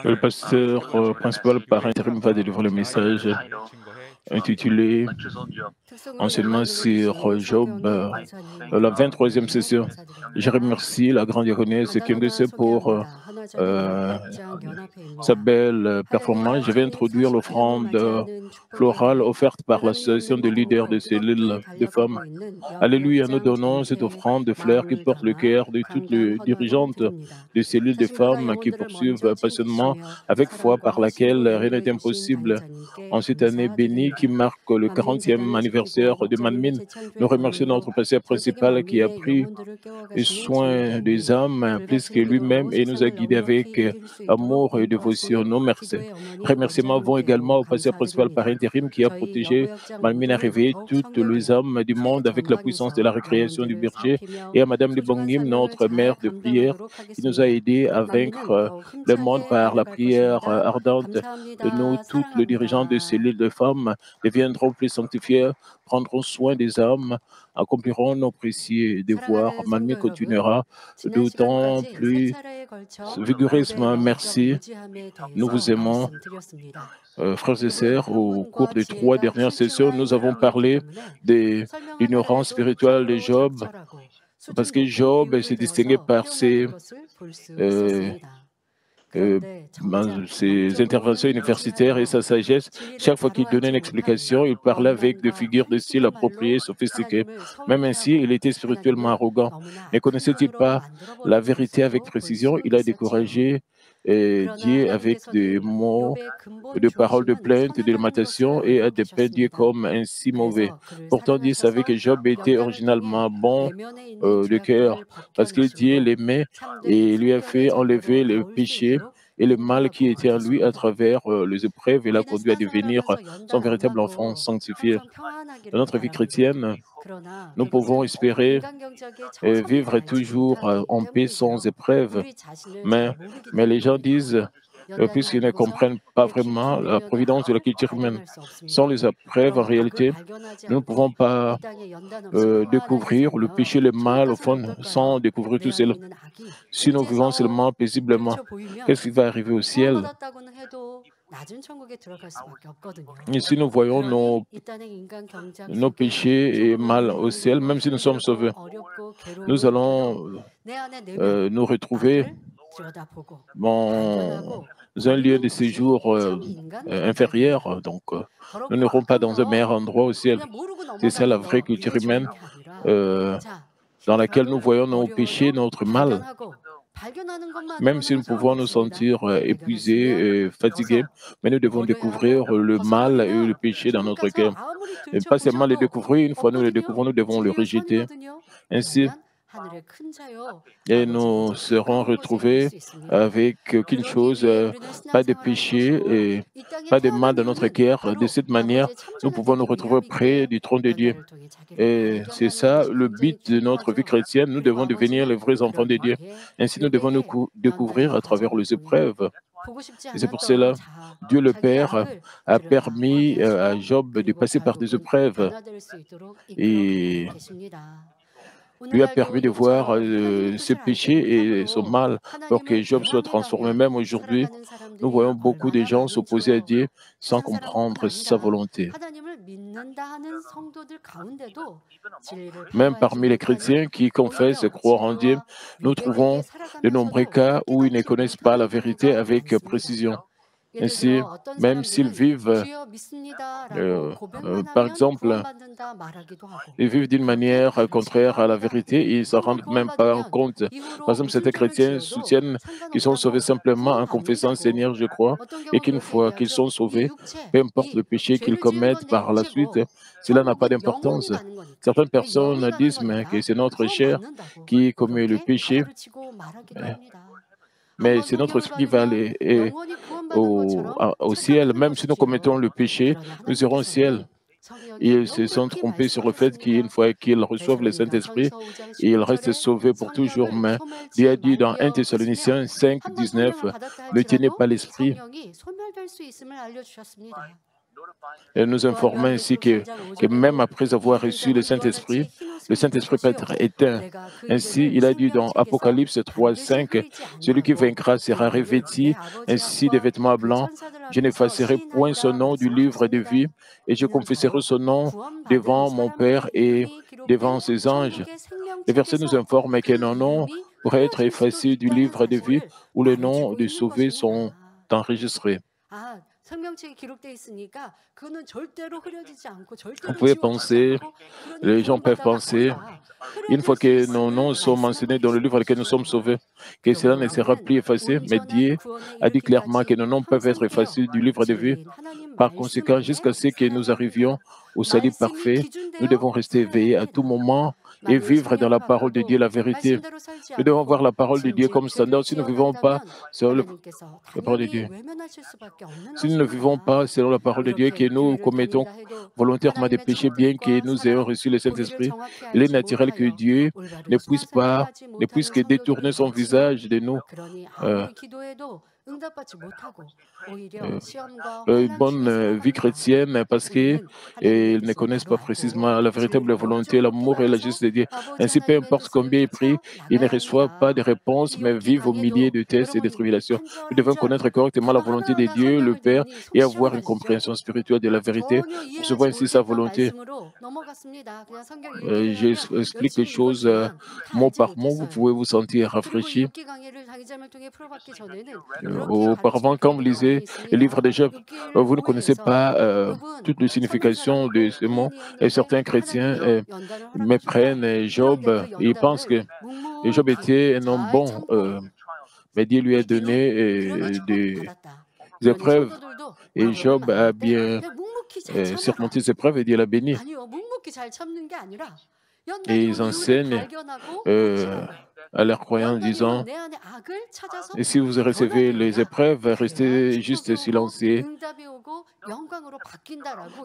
Le pasteur principal par intérim va délivrer le message intitulé Enseignement sur Job, la 23e session. Je remercie la grande diaconesse Kim Gese pour sa belle performance. Je vais introduire l'offrande florale offerte par l'association des leaders de cellules de femmes. Alléluia, nous donnons cette offrande de fleurs qui porte le cœur de toutes les dirigeantes des cellules de femmes qui poursuivent passionnément avec foi par laquelle rien n'est impossible. En cette année bénie qui marque le 40e anniversaire de Manmin, nous remercions notre pasteur principal qui a pris soin des âmes plus que lui-même et nous a guidés avec amour et dévotion. Nos remerciements vont également au pasteur principal par intérim qui a protégé Manmin à réveiller toutes les âmes du monde avec la puissance de la récréation du berger et à Madame Libongim, notre mère de prière, qui nous a aidés à vaincre le monde par la prière ardente. Nous, toutes les dirigeants de cellules de femmes, deviendront plus sanctifiés, prendront soin des âmes, accompliront nos précieux devoirs. Manmin continuera d'autant plus vigoureusement. Merci. Nous vous aimons. Frères et sœurs, au cours des 3 dernières sessions, nous avons parlé de l'ignorance spirituelle de Job, parce que Job s'est distingué par ses interventions universitaires et sa sagesse. Chaque fois qu'il donnait une explication, il parlait avec des figures de style appropriées, sophistiquées. Même ainsi, il était spirituellement arrogant. Ne connaissait-il pas la vérité avec précision? Il a découragé Dieu avec des mots, des paroles de plainte, de lamentation et a dépeint Dieu comme ainsi mauvais. Pourtant, Dieu savait que Job était originalement bon de cœur, parce que Dieu l'aimait et lui a fait enlever le péché et le mal qui était en lui à travers les épreuves et l'a conduit à devenir son véritable enfant sanctifié. Dans notre vie chrétienne, nous pouvons espérer vivre toujours en paix sans épreuve, mais les gens disent, puisqu'ils ne comprennent pas vraiment la providence de la culture humaine. Sans les épreuves, en réalité, nous ne pouvons pas découvrir le péché, le mal, au fond, sans découvrir tout cela. Si nous vivons seulement paisiblement, qu'est-ce qui va arriver au ciel? Et si nous voyons nos péchés et mal au ciel, même si nous sommes sauvés, nous allons nous retrouver dans un lieu de séjour inférieur. Donc, nous n'irons pas dans un meilleur endroit au ciel. C'est ça la vraie culture humaine dans laquelle nous voyons nos péchés, notre mal. Même si nous pouvons nous sentir épuisés, fatigués, mais nous devons découvrir le mal et le péché dans notre cœur. Et pas seulement le découvrir, une fois nous le découvrons, nous devons le rejeter. Ainsi, et nous serons retrouvés avec aucune chose, pas de péché et pas de mal dans notre cœur. De cette manière, nous pouvons nous retrouver près du trône de Dieu. Et c'est ça le but de notre vie chrétienne. Nous devons devenir les vrais enfants de Dieu. Ainsi, nous devons nous découvrir à travers les épreuves. Et c'est pour cela, Dieu le Père a permis à Job de passer par des épreuves et lui a permis de voir ses péchés et son mal pour que Job soit transformé. Même aujourd'hui, nous voyons beaucoup de gens s'opposer à Dieu sans comprendre sa volonté. Même parmi les chrétiens qui confessent et croient en Dieu, nous trouvons de nombreux cas où ils ne connaissent pas la vérité avec précision. Ainsi, même s'ils vivent, par exemple, ils vivent d'une manière contraire à la vérité, ils ne s'en rendent même pas compte. Par exemple, certains chrétiens soutiennent qu'ils sont sauvés simplement en confessant Seigneur, je crois, et qu'une fois qu'ils sont sauvés, peu importe le péché qu'ils commettent par la suite, cela n'a pas d'importance. Certaines personnes disent que c'est notre chair qui commet le péché, mais c'est notre esprit qui va aller au ciel. Même si nous commettons le péché, nous irons au ciel. Ils se sont trompés sur le fait qu'une fois qu'ils reçoivent le Saint-Esprit, ils restent sauvés pour toujours. Mais Dieu a dit dans 1 Thessaloniciens 5, 19, ne tenez pas l'Esprit. Et nous informons ainsi que même après avoir reçu le Saint-Esprit peut être éteint. Ainsi, il a dit dans Apocalypse 3, 5, celui qui vaincra sera revêtu ainsi de vêtements blancs. Je n'effacerai point son nom du livre de vie et je confesserai son nom devant mon Père et devant ses anges. Le verset nous informe que nos noms pourraient être effacés du livre de vie où les noms des sauvés sont enregistrés. Vous pouvez penser, les gens peuvent penser, une fois que nos noms sont mentionnés dans le livre dans lequel nous sommes sauvés, que cela ne sera plus effacé, mais Dieu a dit clairement que nos noms peuvent être effacés du livre de vie. Par conséquent, jusqu'à ce que nous arrivions au salut parfait, nous devons rester éveillés à tout moment et vivre dans la parole de Dieu, la vérité. Nous devons voir la parole de Dieu comme standard. Si nous ne vivons pas selon la parole de Dieu, si nous ne vivons pas selon la parole de Dieu, que nous commettons volontairement des péchés, bien que nous ayons reçu le Saint-Esprit, il est naturel que Dieu ne puisse que détourner son visage de nous. Une bonne vie chrétienne parce qu'ils ne connaissent pas précisément la véritable volonté, l'amour et la justice de Dieu. Ainsi, peu importe combien ils prient, ils ne reçoivent pas de réponse, mais vivent au milieu de tests et de tribulations. Nous devons connaître correctement la volonté de Dieu, le Père, et avoir une compréhension spirituelle de la vérité pour recevoir ainsi sa volonté. J'explique les choses mot par mot, vous pouvez vous sentir rafraîchi. Auparavant, quand vous lisez le livre de Job, vous ne connaissez pas toute la signification de ce mot. Et certains chrétiens méprennent Job et ils pensent que Job était un homme bon, mais Dieu lui a donné des épreuves. Et Job a bien surmonté ces épreuves et Dieu l'a béni. Et ils enseignent à leurs croyants disant, et si vous recevez les épreuves, restez juste silencieux.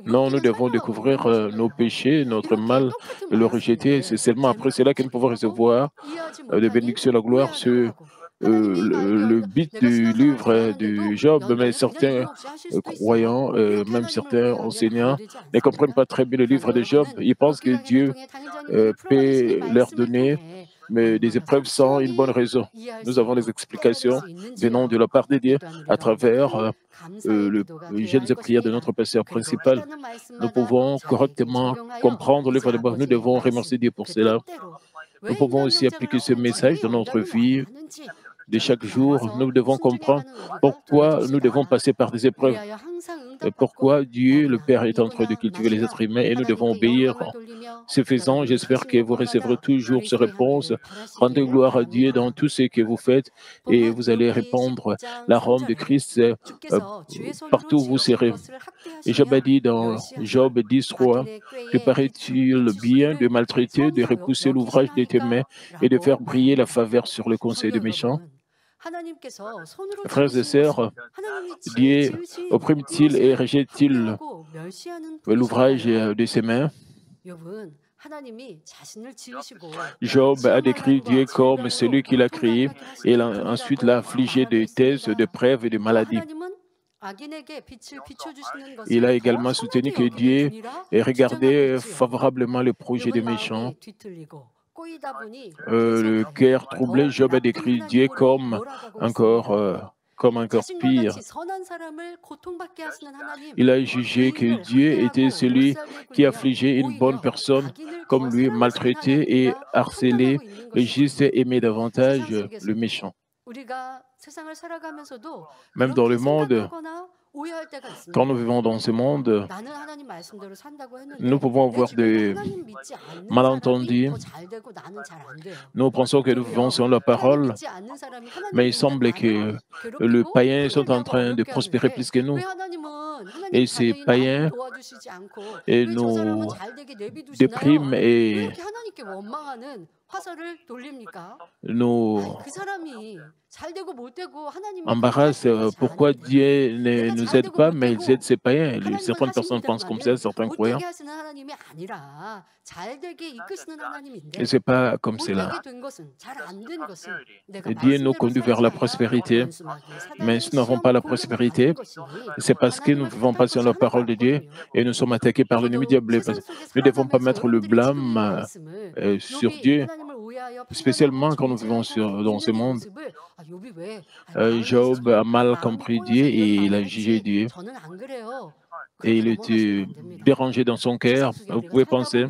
Non, nous devons découvrir nos péchés, notre mal, et le rejeter. C'est seulement après cela que nous pouvons recevoir les bénédictions, la gloire sur le but du livre de Job. Mais certains croyants, même certains enseignants, ne comprennent pas très bien le livre de Job. Ils pensent que Dieu peut leur donner mais des épreuves sans une bonne raison. Nous avons des explications venant de la part de Dieu à travers les jeûnes et prières de notre pasteur principal. Nous pouvons correctement comprendre le livre de Bible. Nous devons remercier Dieu pour cela. Nous pouvons aussi appliquer ce message dans notre vie de chaque jour. Nous devons comprendre pourquoi nous devons passer par des épreuves. Pourquoi Dieu, le Père, est en train de cultiver les êtres humains et nous devons obéir. Ce faisant, j'espère que vous recevrez toujours ces réponses. Rendez gloire à Dieu dans tout ce que vous faites et vous allez répandre l'arôme de Christ partout où vous serez. Et Job a dit dans Job 10.3, « Te paraît-il bien de maltraiter, de repousser l'ouvrage de tes mains et de faire briller la faveur sur le conseil des méchants ?» Frères et sœurs, Dieu opprime-t-il et rejette-t-il l'ouvrage de ses mains? Job a décrit Dieu comme celui qui l'a créé et ensuite l'a affligé de thèses, de preuves et de maladies. Il a également soutenu que Dieu regardait favorablement le projet des méchants. Le cœur troublé, Job a décrit Dieu comme encore pire. Il a jugé que Dieu était celui qui affligeait une bonne personne comme lui, maltraité et harcelé le juste et aimait davantage le méchant. Même dans le monde, quand nous vivons dans ce monde, nous pouvons avoir des malentendus. Nous pensons que nous vivons selon la parole, mais il semble que les païens sont en train de prospérer plus que nous. Et ces païens nous dépriment et nous embarrassent. Pourquoi Dieu ne nous aide pas, mais il aide ces païens. Certaines personnes pensent comme ça, certains croyants. Et ce n'est pas comme cela. Dieu nous conduit vers la prospérité, mais si nous n'avons pas la prospérité, c'est parce que nous ne vivons compassion de la parole de Dieu et nous sommes attaqués par l'ennemi diablé. Nous ne devons pas mettre le blâme sur Dieu, spécialement quand nous vivons dans ce monde. Job a mal compris Dieu et il a jugé Dieu. Et il était dérangé dans son cœur. Vous pouvez penser,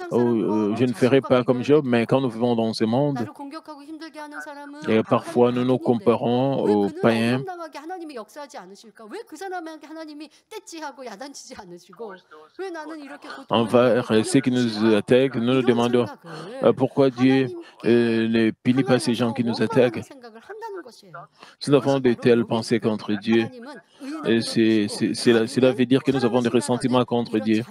oh, je ne ferai pas comme Job, mais quand nous vivons dans ce monde, et parfois nous nous comparons aux païens envers ceux qui nous attaquent. Nous nous demandons pourquoi Dieu ne punit pas ces gens qui nous attaquent. Si nous avons de telles pensées contre Dieu, cela veut dire que nous avons des ressentiments contre Dieu.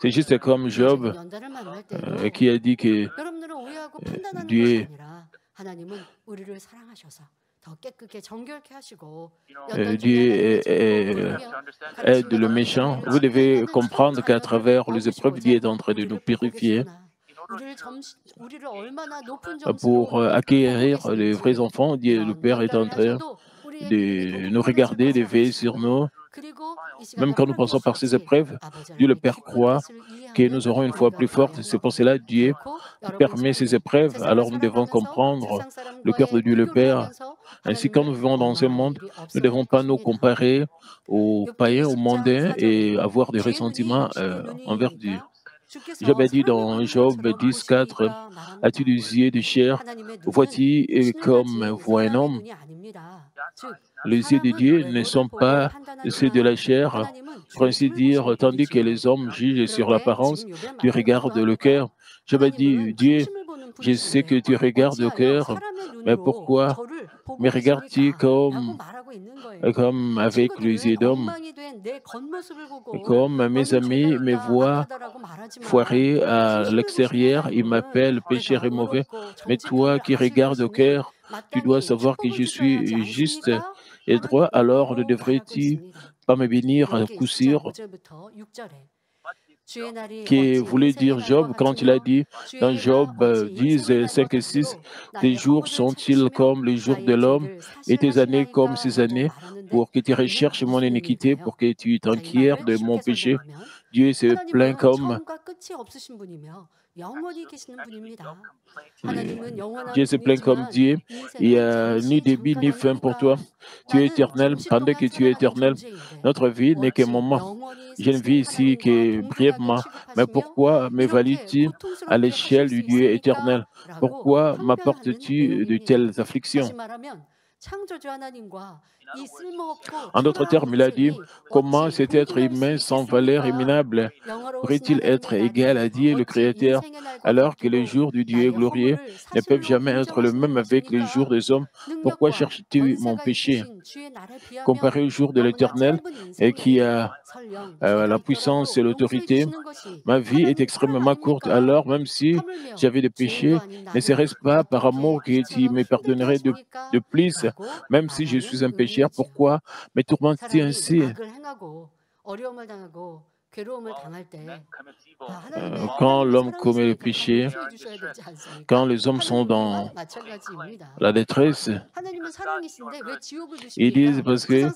C'est juste comme Job qui a dit que Dieu aide le méchant. Vous devez comprendre qu'à travers les épreuves, Dieu est en train de nous purifier pour acquérir les vrais enfants. Dieu, le Père, est en train de nous regarder, de veiller sur nous. Même quand nous passons par ces épreuves, Dieu le Père croit que nous aurons une foi plus forte. C'est pour cela que Dieu permet ces épreuves. Alors nous devons comprendre le cœur de Dieu le Père. Ainsi, quand nous vivons dans ce monde, nous ne devons pas nous comparer aux païens, aux mondains et avoir des ressentiments envers Dieu. Job a dit dans Job 10,4, « As-tu des yeux de chair? Vois-tu comme voit un homme ?» Les yeux de Dieu ne sont pas ceux de la chair, pour ainsi dire, tandis que les hommes jugent sur l'apparence, tu regardes le cœur. Job a dit, Dieu, je sais que tu regardes le cœur, mais pourquoi me regardes-tu comme avec les yeux d'homme? Comme mes amis me voient foiré à l'extérieur, ils m'appellent pécheur et mauvais, mais toi qui regardes au cœur, tu dois savoir que je suis juste et droit, alors ne devrais-tu pas me bénir à coup sûr? Qui voulait dire Job quand il a dit dans Job 10, 5 et 6, tes jours sont-ils comme les jours de l'homme et tes années comme ses années pour que tu recherches mon iniquité, pour que tu t'enquières de mon péché? Dieu se plaint comme Dieu se plaint comme Dieu. Il n'y a ni début ni fin pour toi. Tu es éternel. Pendant que tu es éternel, notre vie n'est qu'un moment. Je ne vis ici que brièvement. Mais pourquoi m'évalues-tu à l'échelle du Dieu éternel? Pourquoi m'apportes-tu de telles afflictions? En d'autres termes, il a dit, comment cet être humain sans valeur et minable pourrait-il être égal à Dieu le Créateur, alors que les jours du Dieu glorieux ne peuvent jamais être le même avec les jours des hommes? Pourquoi cherches-tu mon péché? Comparé au jour de l'Éternel, et qui a la puissance et l'autorité, ma vie est extrêmement courte. Alors, même si j'avais des péchés, ne serait-ce pas par amour que tu me pardonnerais de plus, même si je suis un pécheur? Pourquoi me tourmentes-tu ainsi? Quand l'homme commet le péché, quand les hommes sont dans la détresse, ils disent parce que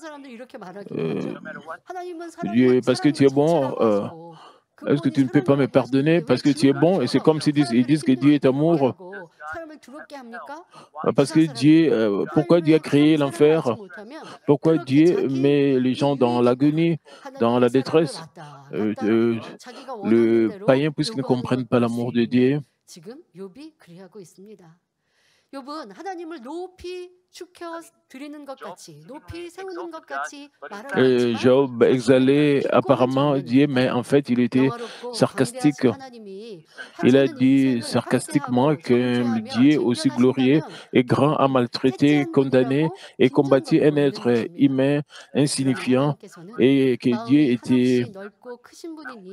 Dieu, parce que tu es bon, est-ce que tu ne peux pas me pardonner parce que tu es bon? Et c'est comme s'ils disent que Dieu est amour. Parce que Dieu, pourquoi Dieu a créé l'enfer? Pourquoi Dieu met les gens dans l'agonie, dans la détresse? Le païen, puisqu'ils ne comprennent pas l'amour de Dieu, Job exalait apparemment Dieu, mais en fait, il était sarcastique. Il a dit sarcastiquement que Dieu, aussi glorieux et grand, a maltraité, condamné et combattu un être humain insignifiant et que Dieu était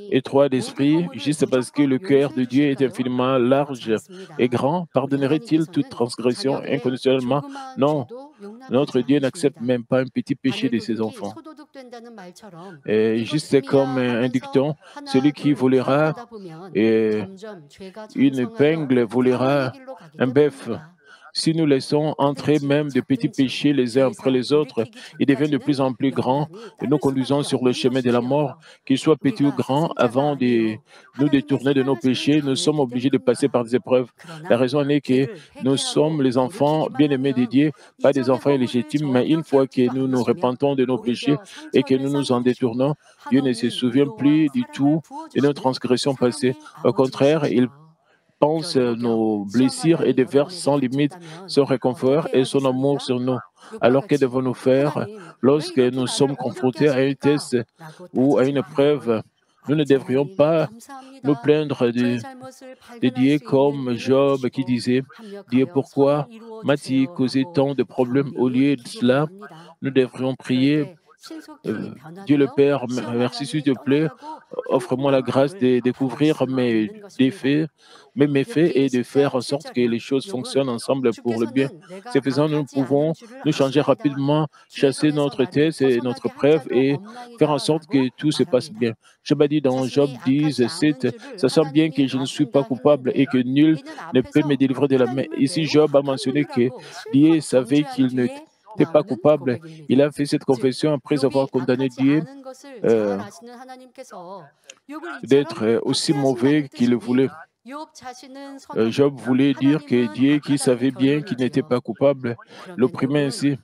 étroit d'esprit, juste parce que le cœur de Dieu est infiniment large et grand. Pardonnerait-il toute transgression inconditionnellement? Non. Notre Dieu n'accepte même pas un petit péché de ses enfants. Et juste comme un dicton, celui qui volera une épingle volera un bœuf. Si nous laissons entrer même de petits péchés les uns après les autres, ils deviennent de plus en plus grands et nous conduisons sur le chemin de la mort, qu'ils soient petits ou grands, avant de nous détourner de nos péchés, nous sommes obligés de passer par des épreuves. La raison est que nous sommes les enfants bien-aimés de Dieu, pas des enfants illégitimes, mais une fois que nous nous repentons de nos péchés et que nous nous en détournons, Dieu ne se souvient plus du tout de nos transgressions passées. Au contraire, il pense nos blessures et déverse sans limite son réconfort et son amour sur nous. Alors que devons-nous faire lorsque nous sommes confrontés à un test ou à une épreuve? Nous ne devrions pas nous plaindre de Dieu comme Job qui disait, Dieu, pourquoi m'as-tu causé tant de problèmes? Au lieu de cela, nous devrions prier, Dieu le Père, merci s'il te plaît, offre-moi la grâce de découvrir mes défaits, mes méfaits et de faire en sorte que les choses fonctionnent ensemble pour le bien. Ce faisant, nous pouvons nous changer rapidement, chasser notre tête et notre preuve et faire en sorte que tout se passe bien. Job a dit dans Job 10, 7, ça sent bien que je ne suis pas coupable et que nul ne peut me délivrer de la main. Ici, Job a mentionné que Dieu savait qu'il ne n'était pas coupable. Il a fait cette confession après avoir condamné Dieu euh, d'être aussi mauvais qu'il le voulait. Job voulait dire que Dieu, qui savait bien qu'il n'était pas coupable, l'opprimait ainsi.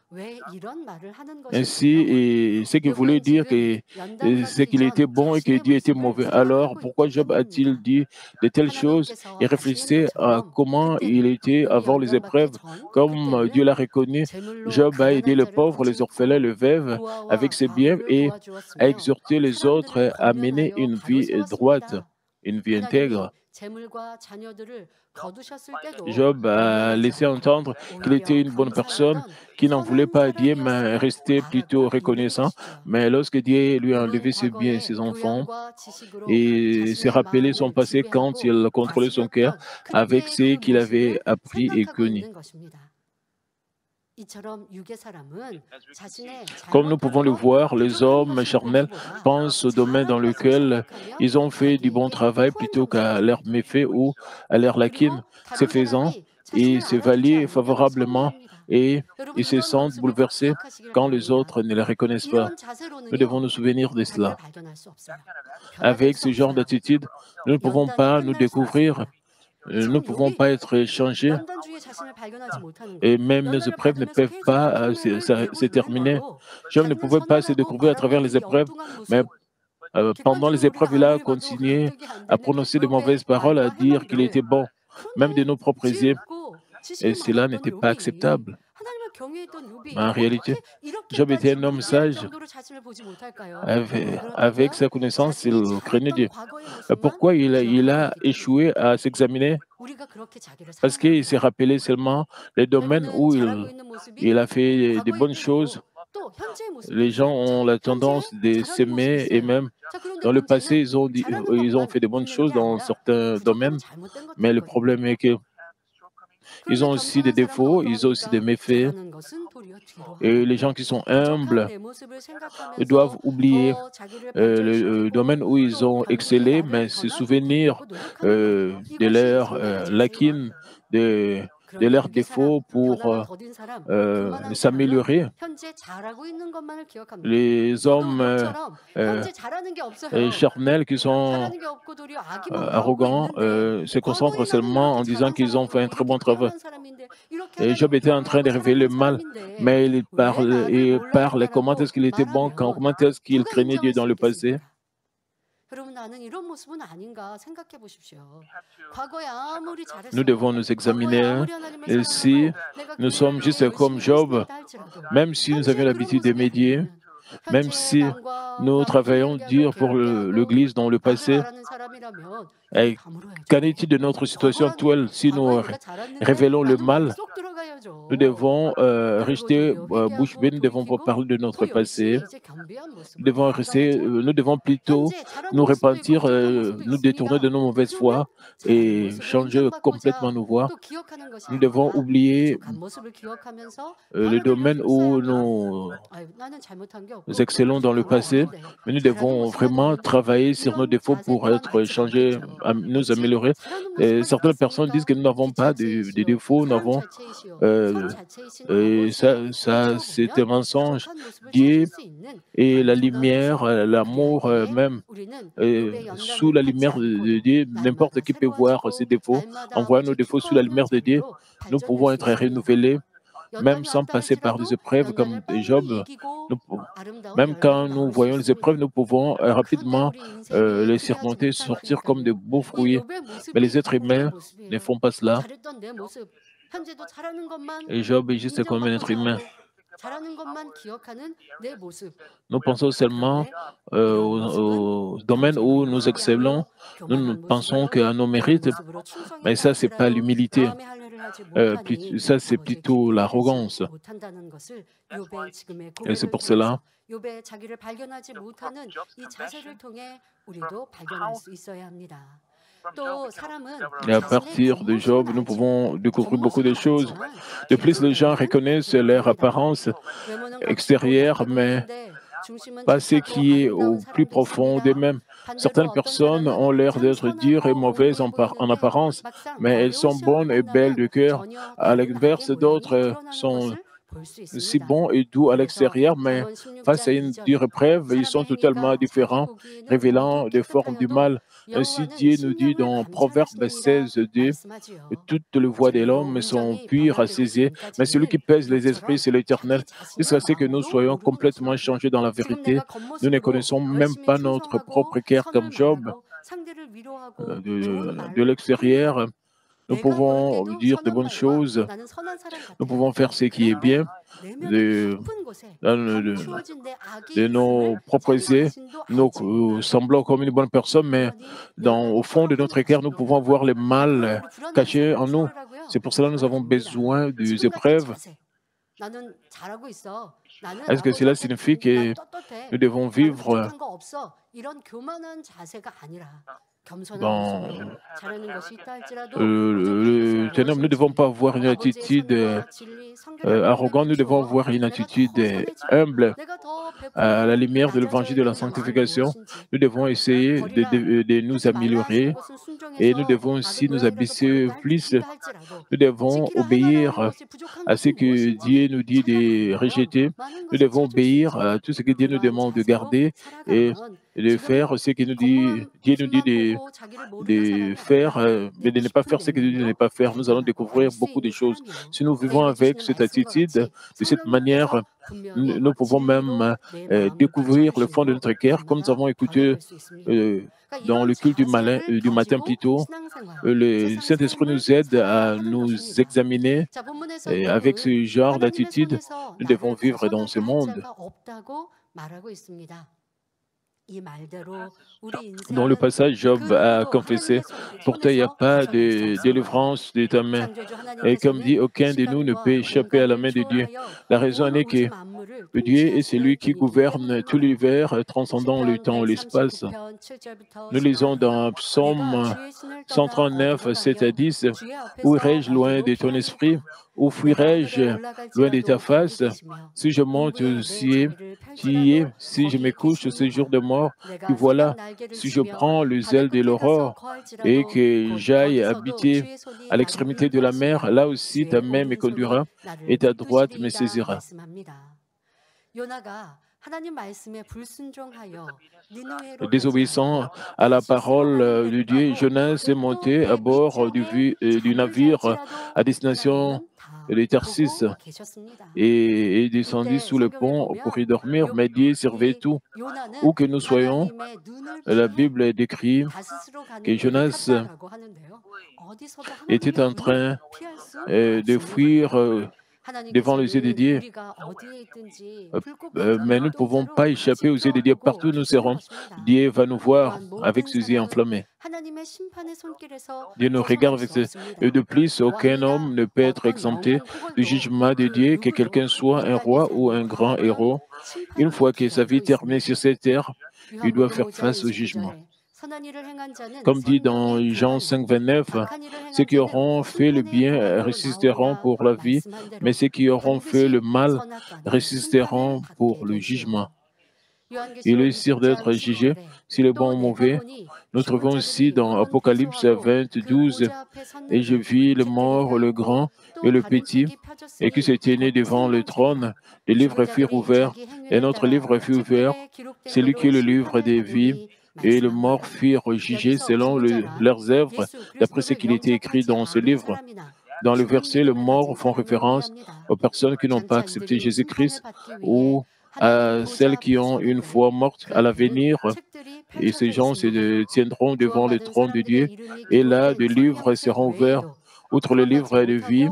Ainsi, et ce qu'il voulait dire, c'est qu'il était bon et que Dieu était mauvais. Alors, pourquoi Job a-t-il dit de telles choses? Il réfléchissait à comment il était avant les épreuves, comme Dieu l'a reconnu. Job a aidé le pauvre, les orphelins, le veuve avec ses biens et a exhorté les autres à mener une vie droite, une vie intègre. Job a laissé entendre qu'il était une bonne personne, qui n'en voulait pas à Dieu, mais restait plutôt reconnaissant. Mais lorsque Dieu lui a enlevé ses biens et ses enfants, et s'est rappelé son passé quand il contrôlait son cœur avec ce qu'il avait appris et connu. Comme nous pouvons le voir, les hommes charnels pensent au domaine dans lequel ils ont fait du bon travail plutôt qu'à leur méfait ou à leur laquine. Ce faisant, ils s'évaluent favorablement et ils se sentent bouleversés quand les autres ne les reconnaissent pas. Nous devons nous souvenir de cela. Avec ce genre d'attitude, nous ne pouvons pas nous découvrir. Nous ne pouvons pas être changés et même nos épreuves ne peuvent pas se terminer. Job ne pouvait pas se découvrir à travers les épreuves, mais pendant les épreuves, il a continué à prononcer de mauvaises paroles, à dire qu'il était bon, même de nos propres yeux, et cela n'était pas acceptable. En réalité, Job était un homme sage. Avec sa connaissance, il craignait Dieu. Pourquoi il a échoué à s'examiner? Parce qu'il s'est rappelé seulement les domaines où il a fait de bonnes choses. Les gens ont la tendance de s'aimer et même dans le passé, ils ont fait de bonnes choses dans certains domaines, mais le problème est que ils ont aussi des défauts, ils ont aussi des méfaits. Et les gens qui sont humbles doivent oublier le domaine où ils ont excellé, mais se souvenir de leurs lacunes, de leurs défauts pour s'améliorer. Les hommes charnels qui sont arrogants se concentrent seulement en disant qu'ils ont fait un très bon travail. Et Job était en train de révéler le mal, mais il parle comment est-ce qu'il était bon, comment est-ce qu'il craignait Dieu dans le passé. Nous devons nous examiner et si nous sommes juste comme Job, même si nous avions l'habitude d'aimer Dieu, même si nous travaillons dur pour l'Église dans le passé, qu'en est-il de notre situation actuelle si nous révélons le mal? Nous devons rester bouche bée, nous ne devons pas parler de notre passé. Nous devons plutôt nous repentir, nous détourner de nos mauvaises voies et changer complètement nos voies. Nous devons oublier le domaine où nous excellons dans le passé, mais nous devons vraiment travailler sur nos défauts pour être changés, nous améliorer. Et certaines personnes disent que nous n'avons pas de défauts, nous avons, et ça c'est un mensonge. Dieu et la lumière, l'amour même, sous la lumière de Dieu, n'importe qui peut voir ses défauts. En voyant nos défauts sous la lumière de Dieu, nous pouvons être renouvelés, même sans passer par des épreuves comme Job. Même quand nous voyons les épreuves, nous pouvons rapidement les surmonter, sortir comme de beaux fruits. Mais les êtres humains ne font pas cela. Et Job est juste comme un être humain. Nous pensons seulement au domaine où nous excellons. Nous pensons qu'à nos mérites, mais ça, ce n'est pas l'humilité. Ça, c'est plutôt l'arrogance. Et c'est pour cela. Et à partir de Job, nous pouvons découvrir beaucoup de choses. De plus, les gens reconnaissent leur apparence extérieure, mais pas ce qui est au plus profond d'eux-mêmes. Certaines personnes ont l'air d'être dures et mauvaises en apparence, mais elles sont bonnes et belles de cœur. À l'inverse, d'autres sont si bons et doux à l'extérieur, mais face à une dure épreuve, ils sont totalement différents, révélant des formes du mal. Ainsi, Dieu nous dit dans Proverbe 16, 2, toutes les voies de l'homme sont pures à ses yeux, mais celui qui pèse les esprits, c'est l'Éternel. Jusqu'à ce que nous soyons complètement changés dans la vérité, nous ne connaissons même pas notre propre cœur comme Job. De l'extérieur, nous pouvons dire de bonnes choses, nous pouvons faire ce qui est bien de nos propres yeux, nous semblons comme une bonne personne, mais au fond de notre cœur, nous pouvons voir le mal caché en nous. C'est pour cela que nous avons besoin des épreuves. Est-ce que cela signifie que nous devons vivre dans nous ne devons pas avoir une attitude arrogante, nous devons avoir une attitude humble à la lumière de l'évangile de la sanctification. Nous devons essayer de nous améliorer et nous devons aussi nous abaisser plus. Nous devons obéir à ce que Dieu nous dit de rejeter. Nous devons obéir à tout ce que Dieu nous demande de garder et de faire ce que Dieu nous dit de faire, mais de ne pas faire ce que Dieu dit de ne pas faire. Nous allons découvrir beaucoup de choses. Si nous vivons avec cette attitude, de cette manière, nous pouvons même découvrir le fond de notre cœur, comme nous avons écouté dans le culte du matin plus tôt. Le Saint-Esprit nous aide à nous examiner et avec ce genre d'attitude, nous devons vivre dans ce monde. Dans le passage, Job a confessé, pourtant il n'y a pas de délivrance de ta main. Et comme dit, aucun de nous ne peut échapper à la main de Dieu. La raison est que Dieu est celui qui gouverne tout l'univers, transcendant le temps et l'espace. Nous lisons dans Psaume 139, 7 à 10, « Où irai-je loin de ton esprit? Où fuirai-je loin de ta face? Si je monte au ciel, tu y es. Si je me couche au séjour de mort, tu voilà. Si je prends le zèle de l'aurore et que j'aille habiter à l'extrémité de la mer, là aussi ta main me conduira et ta droite me saisira. » Désobéissant à la parole de Dieu, Jonas est monté à bord du navire à destination de Tarsis et est descendu sous le pont pour y dormir, mais Dieu servait tout. Où que nous soyons, la Bible décrit que Jonas était en train de fuir devant les yeux de Dieu. Euh, mais nous ne pouvons pas échapper aux yeux de Dieu. Partout où nous serons, Dieu va nous voir avec ses yeux enflammés. Dieu nous regarde avec ses... Et de plus, aucun homme ne peut être exempté du jugement de Dieu, que quelqu'un soit un roi ou un grand héros. Une fois que sa vie terminée sur cette terre, il doit faire face au jugement. Comme dit dans Jean 5, 29, ceux qui auront fait le bien résisteront pour la vie, mais ceux qui auront fait le mal résisteront pour le jugement. Il est sûr d'être jugé, s'il est bon ou mauvais. Nous trouvons aussi dans Apocalypse 20, 12, et je vis le mort, le grand et le petit, et qui se tenaient devant le trône. Les livres furent ouverts, et notre livre fut ouvert. C'est lui qui est le livre des vies, et les morts furent jugés selon leurs œuvres, d'après ce qu'il était écrit dans ce livre. Dans le verset, les morts font référence aux personnes qui n'ont pas accepté Jésus-Christ ou à celles qui ont une foi morte à l'avenir. Et ces gens se tiendront devant le trône de Dieu, et là, des livres seront ouverts, outre le livre de vie,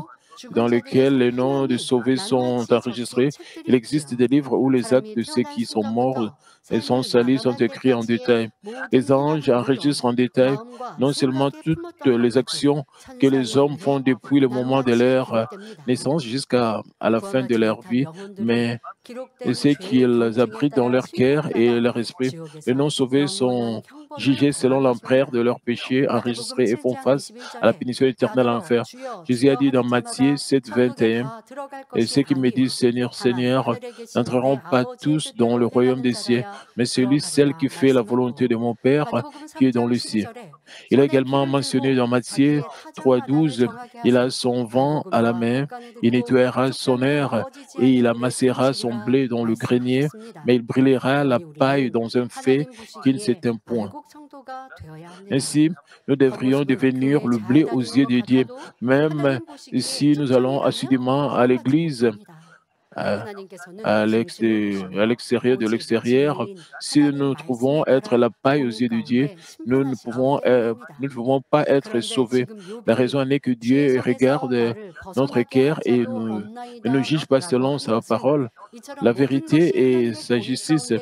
dans lequel les noms des sauvés sont enregistrés. Il existe des livres où les actes de ceux qui sont morts et sont salis sont écrits en détail. Les anges enregistrent en détail non seulement toutes les actions que les hommes font depuis le moment de leur naissance jusqu'à la fin de leur vie, mais ce qu'ils abritent dans leur cœur et leur esprit. Les non-sauvés sont jugés selon l'empreinte de leurs péchés, enregistrés et font face à la punition éternelle en enfer. Jésus a dit dans Matthieu 7, 21, et ceux qui me disent Seigneur, Seigneur, n'entreront pas tous dans le royaume des cieux, mais celle qui fait la volonté de mon Père qui est dans le ciel. Il a également mentionné dans Matthieu 3, 12, il a son vent à la main, il nettoiera son air et il amassera son blé dans le grenier, mais il brûlera la paille dans un feu qui ne s'éteint point. Ainsi, nous devrions devenir le blé aux yeux de Dieu, même si nous allons assidûment à l'église, à l'extérieur de l'extérieur. Si nous nous trouvons être la paille aux yeux de Dieu, nous ne pouvons pas être sauvés. La raison est que Dieu regarde notre cœur et ne nous juge pas selon sa parole. La vérité et sa justice.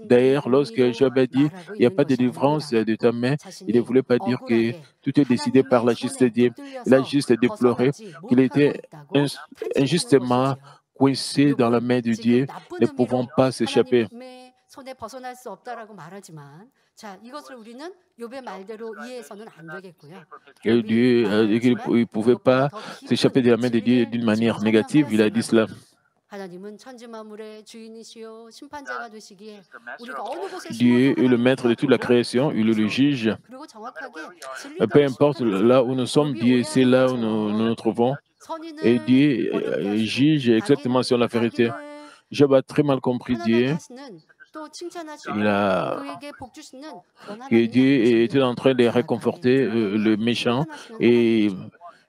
D'ailleurs, lorsque Job a dit, il n'y a pas de délivrance de ta main, il ne voulait pas dire que tout est décidé par la justice de Dieu. Il a juste déploré qu'il était injustement coincés dans la main de Dieu, ne pouvant pas s'échapper. Et Dieu a dit qu'il ne pouvait pas s'échapper de la main de Dieu d'une manière négative. Il a dit cela. Dieu est le maître de toute la création, il est le juge. Peu importe là où nous sommes, Dieu c'est là où nous nous trouvons. Et Dieu juge exactement sur la vérité. Job a très mal compris Dieu. Que Dieu était en train de réconforter le méchant et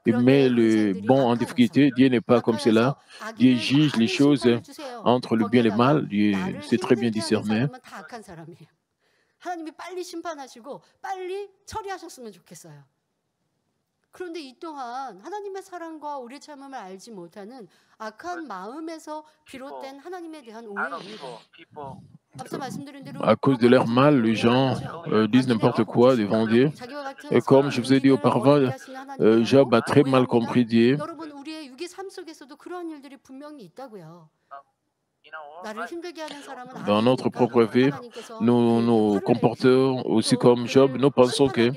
met le bon en difficulté. Dieu n'est pas comme cela. Dieu juge les choses entre le bien et le mal. Dieu sait très bien discerner. 그런데 이 또한 하나님의 사랑과 우리의 삶을 알지 못하는 악한 마음에서 비롯된 하나님에 대한 오해입니다. À cause de leur mal, les gens disent n'importe quoi devant Dieu. Et comme je vous ai dit auparavant, Job a très mal compris Dieu. 여러분 우리의 유기 삶 속에서도 그런 일들이 분명히 있다고요. Dans notre propre vie, nous nous comportons aussi comme Job. Nous pensons que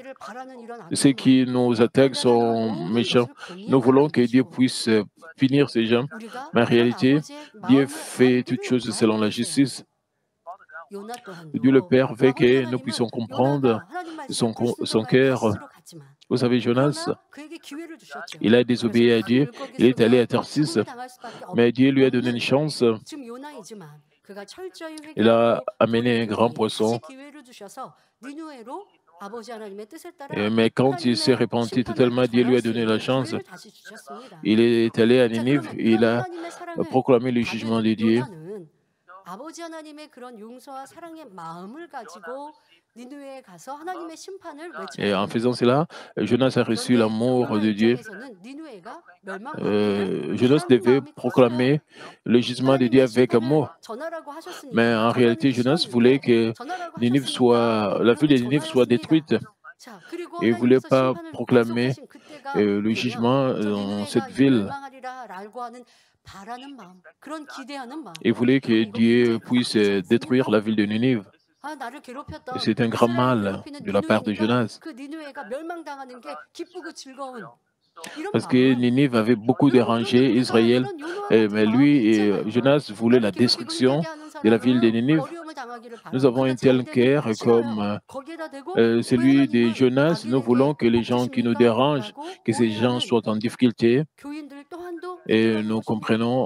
ceux qui nous attaquent sont méchants. Nous voulons que Dieu puisse punir ces gens. Mais en réalité, Dieu fait toutes choses selon la justice. Dieu le Père veut que nous puissions comprendre son cœur. Vous savez, Jonas, il a désobéi à Dieu, il est allé à Tarsis, mais Dieu lui a donné une chance. Il a amené un grand poisson. Mais quand il s'est repenti totalement, Dieu lui a donné la chance. Il est allé à Ninive, il a proclamé le jugement de Dieu. 니느웨에 가서 하나님의 심판을 Et en 외쳐요. faisant cela, Jonas a reçu 그런데 l'amour 요나 de Dieu. 입장에서는 니느웨가 멸망하기를 Jonas 바라는 devait 마음이 컸어요. proclamer le jugement de Dieu 하나님의 avec 심판을 amour. 전하라고 Mais 하셨으니까 en 전하는 réalité, 게 Jonas voulait 쉬웠는데 que 전하라고 Ninive 하셨으니까 soit, la ville 그러면 de Ninive soit 전하였습니다. détruite. 자, 그리고 Et il ne voulait 하나님께서 pas 심판을 proclamer 약속하신 그때가 le 되면 jugement 저 dans cette 니느웨가 이제 ville. 멸망하리라라고 하는 바라는 마음, 그런 기대하는 마음. Il voulait que 여러분 이거 굉장히 Dieu puisse 크지 détruire 않습니까? la ville de Ninive. 아, 나를 괴롭혔던 C'est un grand 이스라엘을 mal 괴롭히는 de la part de 니느웨니까 Jonas. 그 니느웨가 멸망당하는 게 기쁘고 즐거운 이런 Parce que 마음. Ninive avait beaucoup 여러분 그런데 dérangé 우리가 Israël. 이런 요노아 같은 Mais 마음이 lui et 있잖아요. Jonas voulaient 나를 la 괴롭히고 destruction 힘들게 하는 de la ville de 사람은 Ninive. 어려움을 당하기를 Nous 바라고 avons 그가 un tel 잘 되기를 cœur comme 싫어요. 거기에다 대고 왜 celui de 하나님은 Jonas. Nous voulons 악인에게 que les 복 gens qui nous 주십니까? dérangent, 라고 que ces gens 오해하는 soient en difficulté. 교인들 또한도 Et 있더라는 nous 것입니다. comprenons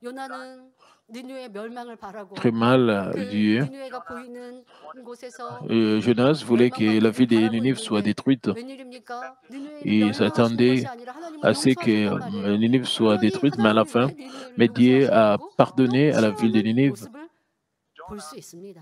요나는 니느웨의 멸망을 바라고 très mal 그 Dieu. 니느웨가 보이는 곳에서 Jonas voulait que la 멸망받기를 ville de 바라고 Ninive soit 있는데 détruite. 웬일입니까? 니느웨는 Il 멸망하시는 것이 s'attendait 아니라 하나님은 à ce que 용서하신단 말이에요. Ninive soit 그러니 détruite, mais à la 하나님이 fin, 왜 니느웨를 mais Dieu a 용서하시느냐고 또 pardonné à la ville de 싫어하는 Ninive. 모습을 볼 수 있습니다.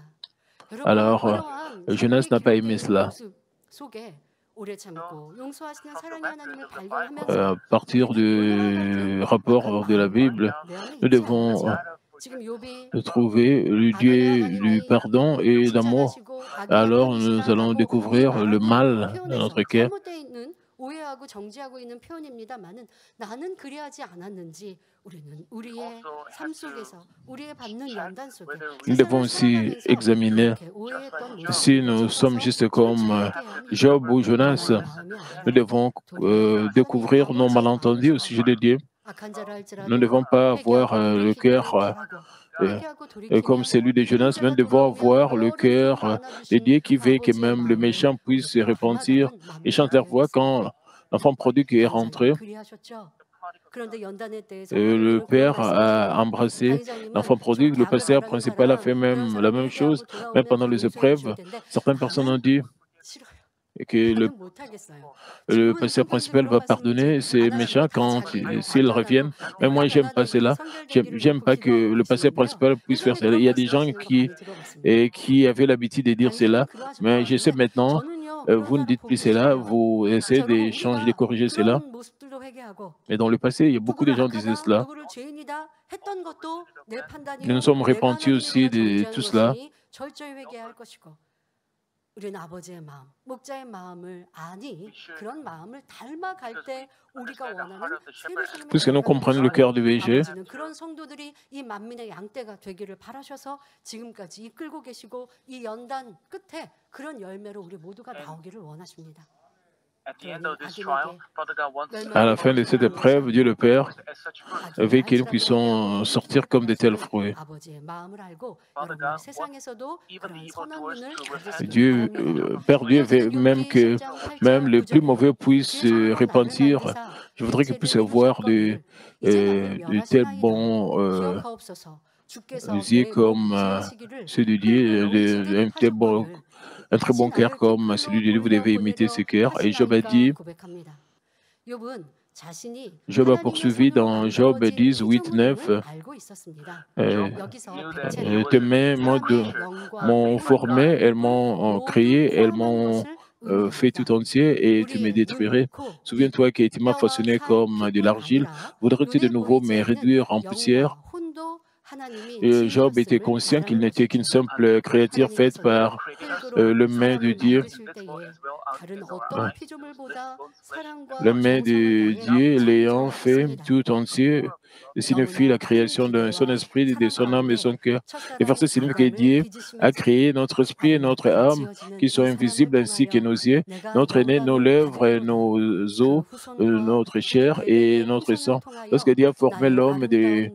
여러분 Alors, 이러한 Jonas 성경에 n'a pas 기록되어 aimé 있는 cela. 모습 속에 오래 참고 용서하시는 사랑의 하나님을 발견하면서 À partir 우리는 요나와 같은 du 악한 rapport de la 마음을 Bible, 내 안에 nous 있지 devons 않은지 지금 욥이 trouver le 아벨의 Dieu du 하나님이 pardon et d'amour. 칭찬하시고 악이 Alors, nous allons 완악이시다라고 이 découvrir le 말하기를 mal dans notre 표현해서 cœur. 잘못되어 있는 오해하고 정지하고 있는 표현입니다만은 나는 그리하지 않았는지 우리는 우리의 삶 속에서 우리의 받는 연단 속에 Nous devons 세상을 aussi 살아가면서 examiner 그렇게 오해했던 si 모습을 nous sommes 짚어서 juste comme 상처받게 하는 Job ou Jonas. 그런 마음이 Nous 아니라 devons 도리어 découvrir 하나님 nos 아버지의 malentendus 마음을 au sujet de 사랑하고 Dieu. 악한 자라 Nous ne 할지라도 devons pas avoir 회개하고 le 돌이키기를 cœur 바라고 euh, 회개하고 comme 돌이키면 celui de Jonas, mais nous 인자가 devons 돌아오면 avoir le 너를 cœur 품고 de 안아주신 Dieu qui 그 veut que 아버지의 même le 마음을 méchant puisse se 우리가 repentir 닮아가는 et 맘들이 chanter voix 되어야겠습니다. quand l'enfant prodigue est 다윗장님 rentré. 그리하셨죠. 그런데 연단의 때에 Le 성도님들은 그런 père 말씀을 a 하십니다. embrassé 다윗장님은 l'enfant prodigue, 저렇게 le 악을 pasteur 바라는 principal a fait 사람 그런 même la 사람 même chose. 회개하고 Même 돌아오면 pendant 다 les 용서해 épreuves, 주실 텐데 certaines personnes ont 나는 dit 싫어요. que 나는 못하겠어요. le 지금은 pasteur 성경에서 principal 그런 va 말씀인지 pardonner ces 안 하시고 méchants 다 quand 자기 뭐 s'ils 발전하고 reviennent. Mais 내가 moi, j'aime pas 변화되기를 cela. 선결되기를 J'aime 놓고 pas que 기도하고 le pasteur 계시는데요. principal puisse faire 예전에 cela. Il 그런 y a des gens 말씀하시는 거 많이 들어봤습니다. qui avaient l'habitude de dire cela. 다윗장님 그러하신 것 Mais je sais 같은데 maintenant, 저는요 그런 vous ne 사람 dites plus 보기 cela, 싫어요. vous 자, essayez 여러분 de changer, de 우리가 corriger cela. 그런 모습들로 회개하고 Mais dans le passé, il y a beaucoup de 누구를 gens qui disaient 악하다, cela. 누구를 죄인이다 했던 것도 내 Nous nous 판단이요. sommes 내가 repentis 하나님에 aussi 대한 de 정죄하는 tout cela. 것이니 철저히 회개해야 할 것이고 우리는 아버지의 마음, 목자의 마음을 아니 그런 마음을 닮아갈 때 우리가 원하는 예루살렘의 Puisque nous 교회가 comprenons le 되시고 cœur du péché, 아버지는 그런 성도들이 이 만민의 양떼가 되기를 바라셔서 지금까지 이끌고 계시고 이 연단 끝에 그런 열매로 우리 모두가 나오기를 원하십니다. à la fin de cette épreuve, Dieu le Père veut que nous puissions sortir comme de tels fruits. Dieu, Père Dieu veut même que même les plus mauvais puissent se repentir. Je voudrais qu'ils puissent avoir de tels bons yeux comme ceux de Dieu, un très bon cœur comme celui de Dieu. Vous devez imiter ce cœur. Et Job a dit, Job a poursuivi dans Job 10, 8, 9, tes mains m'ont formé, elles m'ont créé, elles m'ont fait tout entier et tu me détruirais. Souviens-toi que tu m'as façonné comme de l'argile. Voudrais-tu de nouveau me réduire en poussière? Et Job était conscient qu'il n'était qu'une simple créature faite par le main de Dieu. Le main de Dieu l'ayant fait tout entier signifie la création de son esprit, de son âme et son cœur. Le verset signifie que Dieu a créé notre esprit et notre âme qui sont invisibles ainsi que nos yeux, notre nez, nos lèvres, nos os, notre chair et notre sang. Lorsque Dieu a formé l'homme de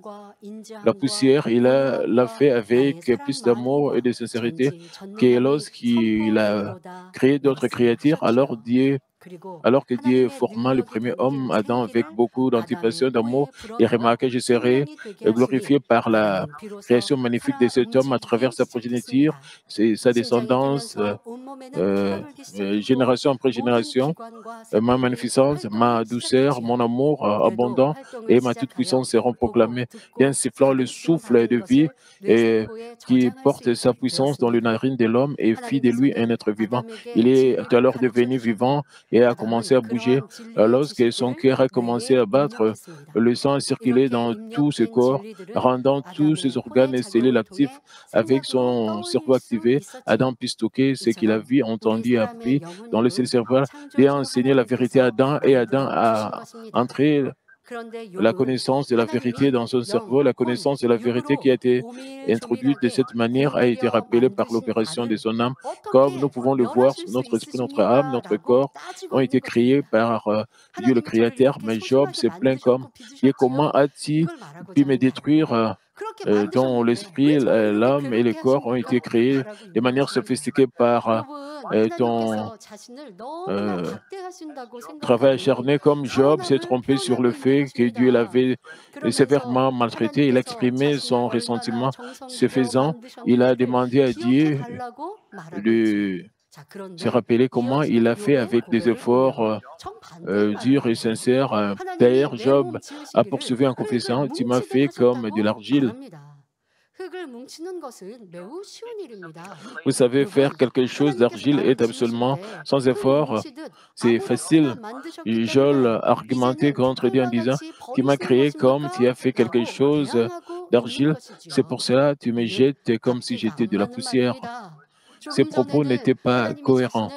la poussière, il l'a fait avec plus d'amour et de sincérité que lorsqu'il a créé d'autres créatures. Alors Dieu Alors que Dieu forma le premier homme, Adam, avec beaucoup d'anticipation, d'amour, il remarqua, je serai glorifié par la création magnifique de cet homme à travers sa progéniture, sa descendance, génération après génération. Ma magnificence, ma douceur, mon amour abondant et ma toute-puissance seront proclamés. Et en sifflant le souffle de vie et qui porte sa puissance dans les narines de l'homme et fit de lui un être vivant. Il est alors devenu vivant et a commencé à bouger. Lorsque son cœur a commencé à battre, le sang a circulé dans tout ce corps, rendant tous ses organes et cellules actifs. Avec son cerveau activé, Adam put stocker ce qu'il a vu, entendu et appris dans le cerveau et a enseigné la vérité à Adam, et Adam a entré la connaissance de la vérité dans son cerveau. La connaissance de la vérité qui a été introduite de cette manière a été rappelée par l'opération de son âme. Comme nous pouvons le voir, notre esprit, notre âme, notre corps ont été créés par Dieu le Créateur. Mais Job s'est plaint comme, et comment a-t-il pu me détruire dont l'esprit, l'âme et le corps ont été créés de manière sophistiquée par ton travail acharné. Comme Job s'est trompé sur le fait que Dieu l'avait sévèrement maltraité, il a exprimé son ressentiment. Ce faisant, il a demandé à Dieu de se rappeler comment il a fait avec des efforts durs et sincères. D'ailleurs, Job a poursuivi en confessant, tu m'as fait comme de l'argile. Vous savez, faire quelque chose d'argile est absolument sans effort. C'est facile. Job argumentait contre Dieu en disant, tu m'as créé comme tu as fait quelque chose d'argile. C'est pour cela que tu me jettes comme si j'étais de la poussière. Ces propos n'étaient pas cohérents.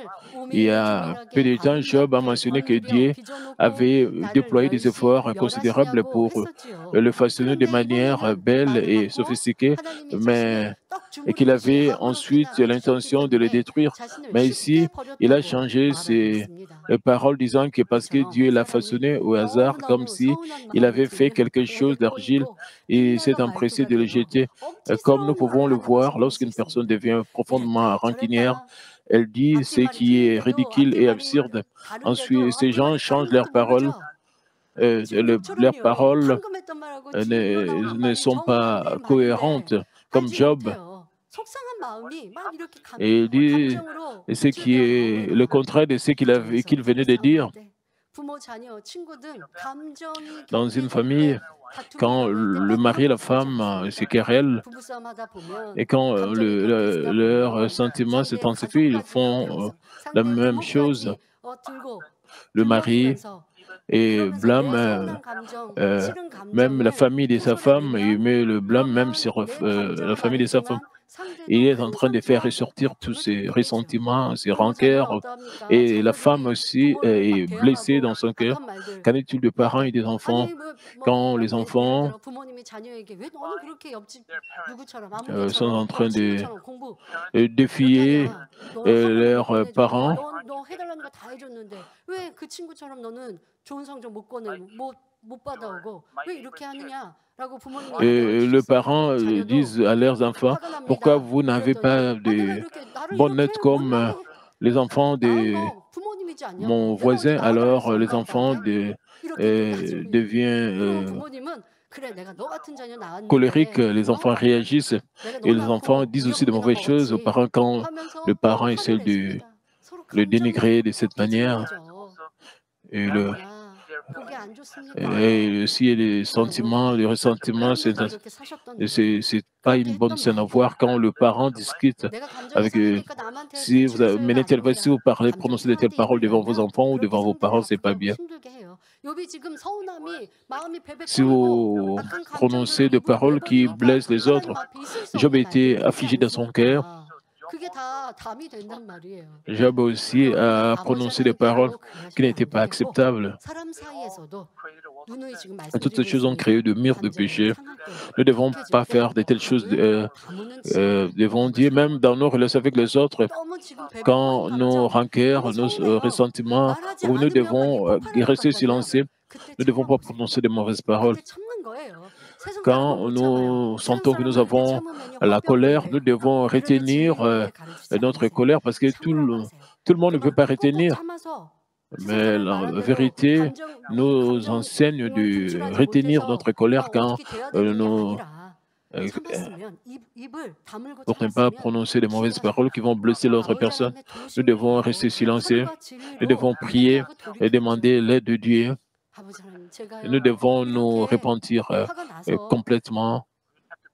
Il y a peu de temps, Job a mentionné que Dieu avait déployé des efforts considérables pour le façonner de manière belle et sophistiquée, mais et qu'il avait ensuite l'intention de le détruire. Mais ici, il a changé ses paroles disant que parce que Dieu l'a façonné au hasard, comme si il avait fait quelque chose d'argile, et s'est empressé de le jeter. Comme nous pouvons le voir, lorsqu'une personne devient profondément rancunière, elle dit ce qui est ridicule et absurde. Ensuite, ces gens changent leurs paroles. Leurs paroles ne sont pas cohérentes, comme Job. Et il dit ce qui est le contraire de ce qu'il venait de dire. Dans une famille, quand le mari et la femme se querellent et quand leurs sentiments s'intensifient, ils font la même chose. Le mari et blâme même la famille de sa femme, il met le blâme même sur la famille de sa femme. Il est en train de faire ressortir tous ses ressentiments, ses rancœurs, et la femme aussi est blessée dans son cœur. Qu'en est-il des parents et des enfants? Quand les enfants sont en train de défier leurs parents, et les parents disent à leurs enfants, pourquoi vous n'avez pas de bonnes notes comme les enfants de mon voisin? Alors les enfants deviennent colériques, les enfants réagissent et les enfants disent aussi de mauvaises choses aux parents quand le parent essaie de le dénigrer de cette manière. Et aussi les sentiments, les ressentiments, c'est pas une bonne scène à voir quand le parent discute avec si vous menez si vous parlez, prononcez de telles paroles devant vos enfants ou devant vos parents, c'est pas bien. Si vous prononcez des paroles qui blessent les autres, Job a été affligé dans son cœur. Job aussi a prononcé des paroles qui n'étaient pas acceptables. Toutes ces choses ont créé de murs de péché. Nous ne devons pas faire de telles choses devant Dieu, même dans nos relations avec les autres. Quand nos rancœurs, nos ressentiments, où nous devons rester silencieux, nous ne devons pas prononcer de mauvaises paroles. Quand nous sentons que nous avons la colère, nous devons retenir notre colère parce que tout le monde ne peut pas retenir. Mais la 말하는 대로 vérité 감정 nous 감정 enseigne de 컨트롤하지 retenir 못해서 notre 내가 colère quand 어떻게 돼야 되는 게 nous 아니라 euh, 참았으면 입을 다물고 pour ne pas 참았으면 prononcer des mauvaises 기도가 paroles 된다. qui vont blesser l'autre 아버지 personne. 하나님의 Nous 도우심을 devons rester 입고 silencieux. 선과 Nous 진리로 devons prier 회개하고 et 돌이키는 demander 중에 l'aide de Dieu. 아버지 하나님 Nous 제가요 devons nous 이렇게 repentir 화가 나서 complètement.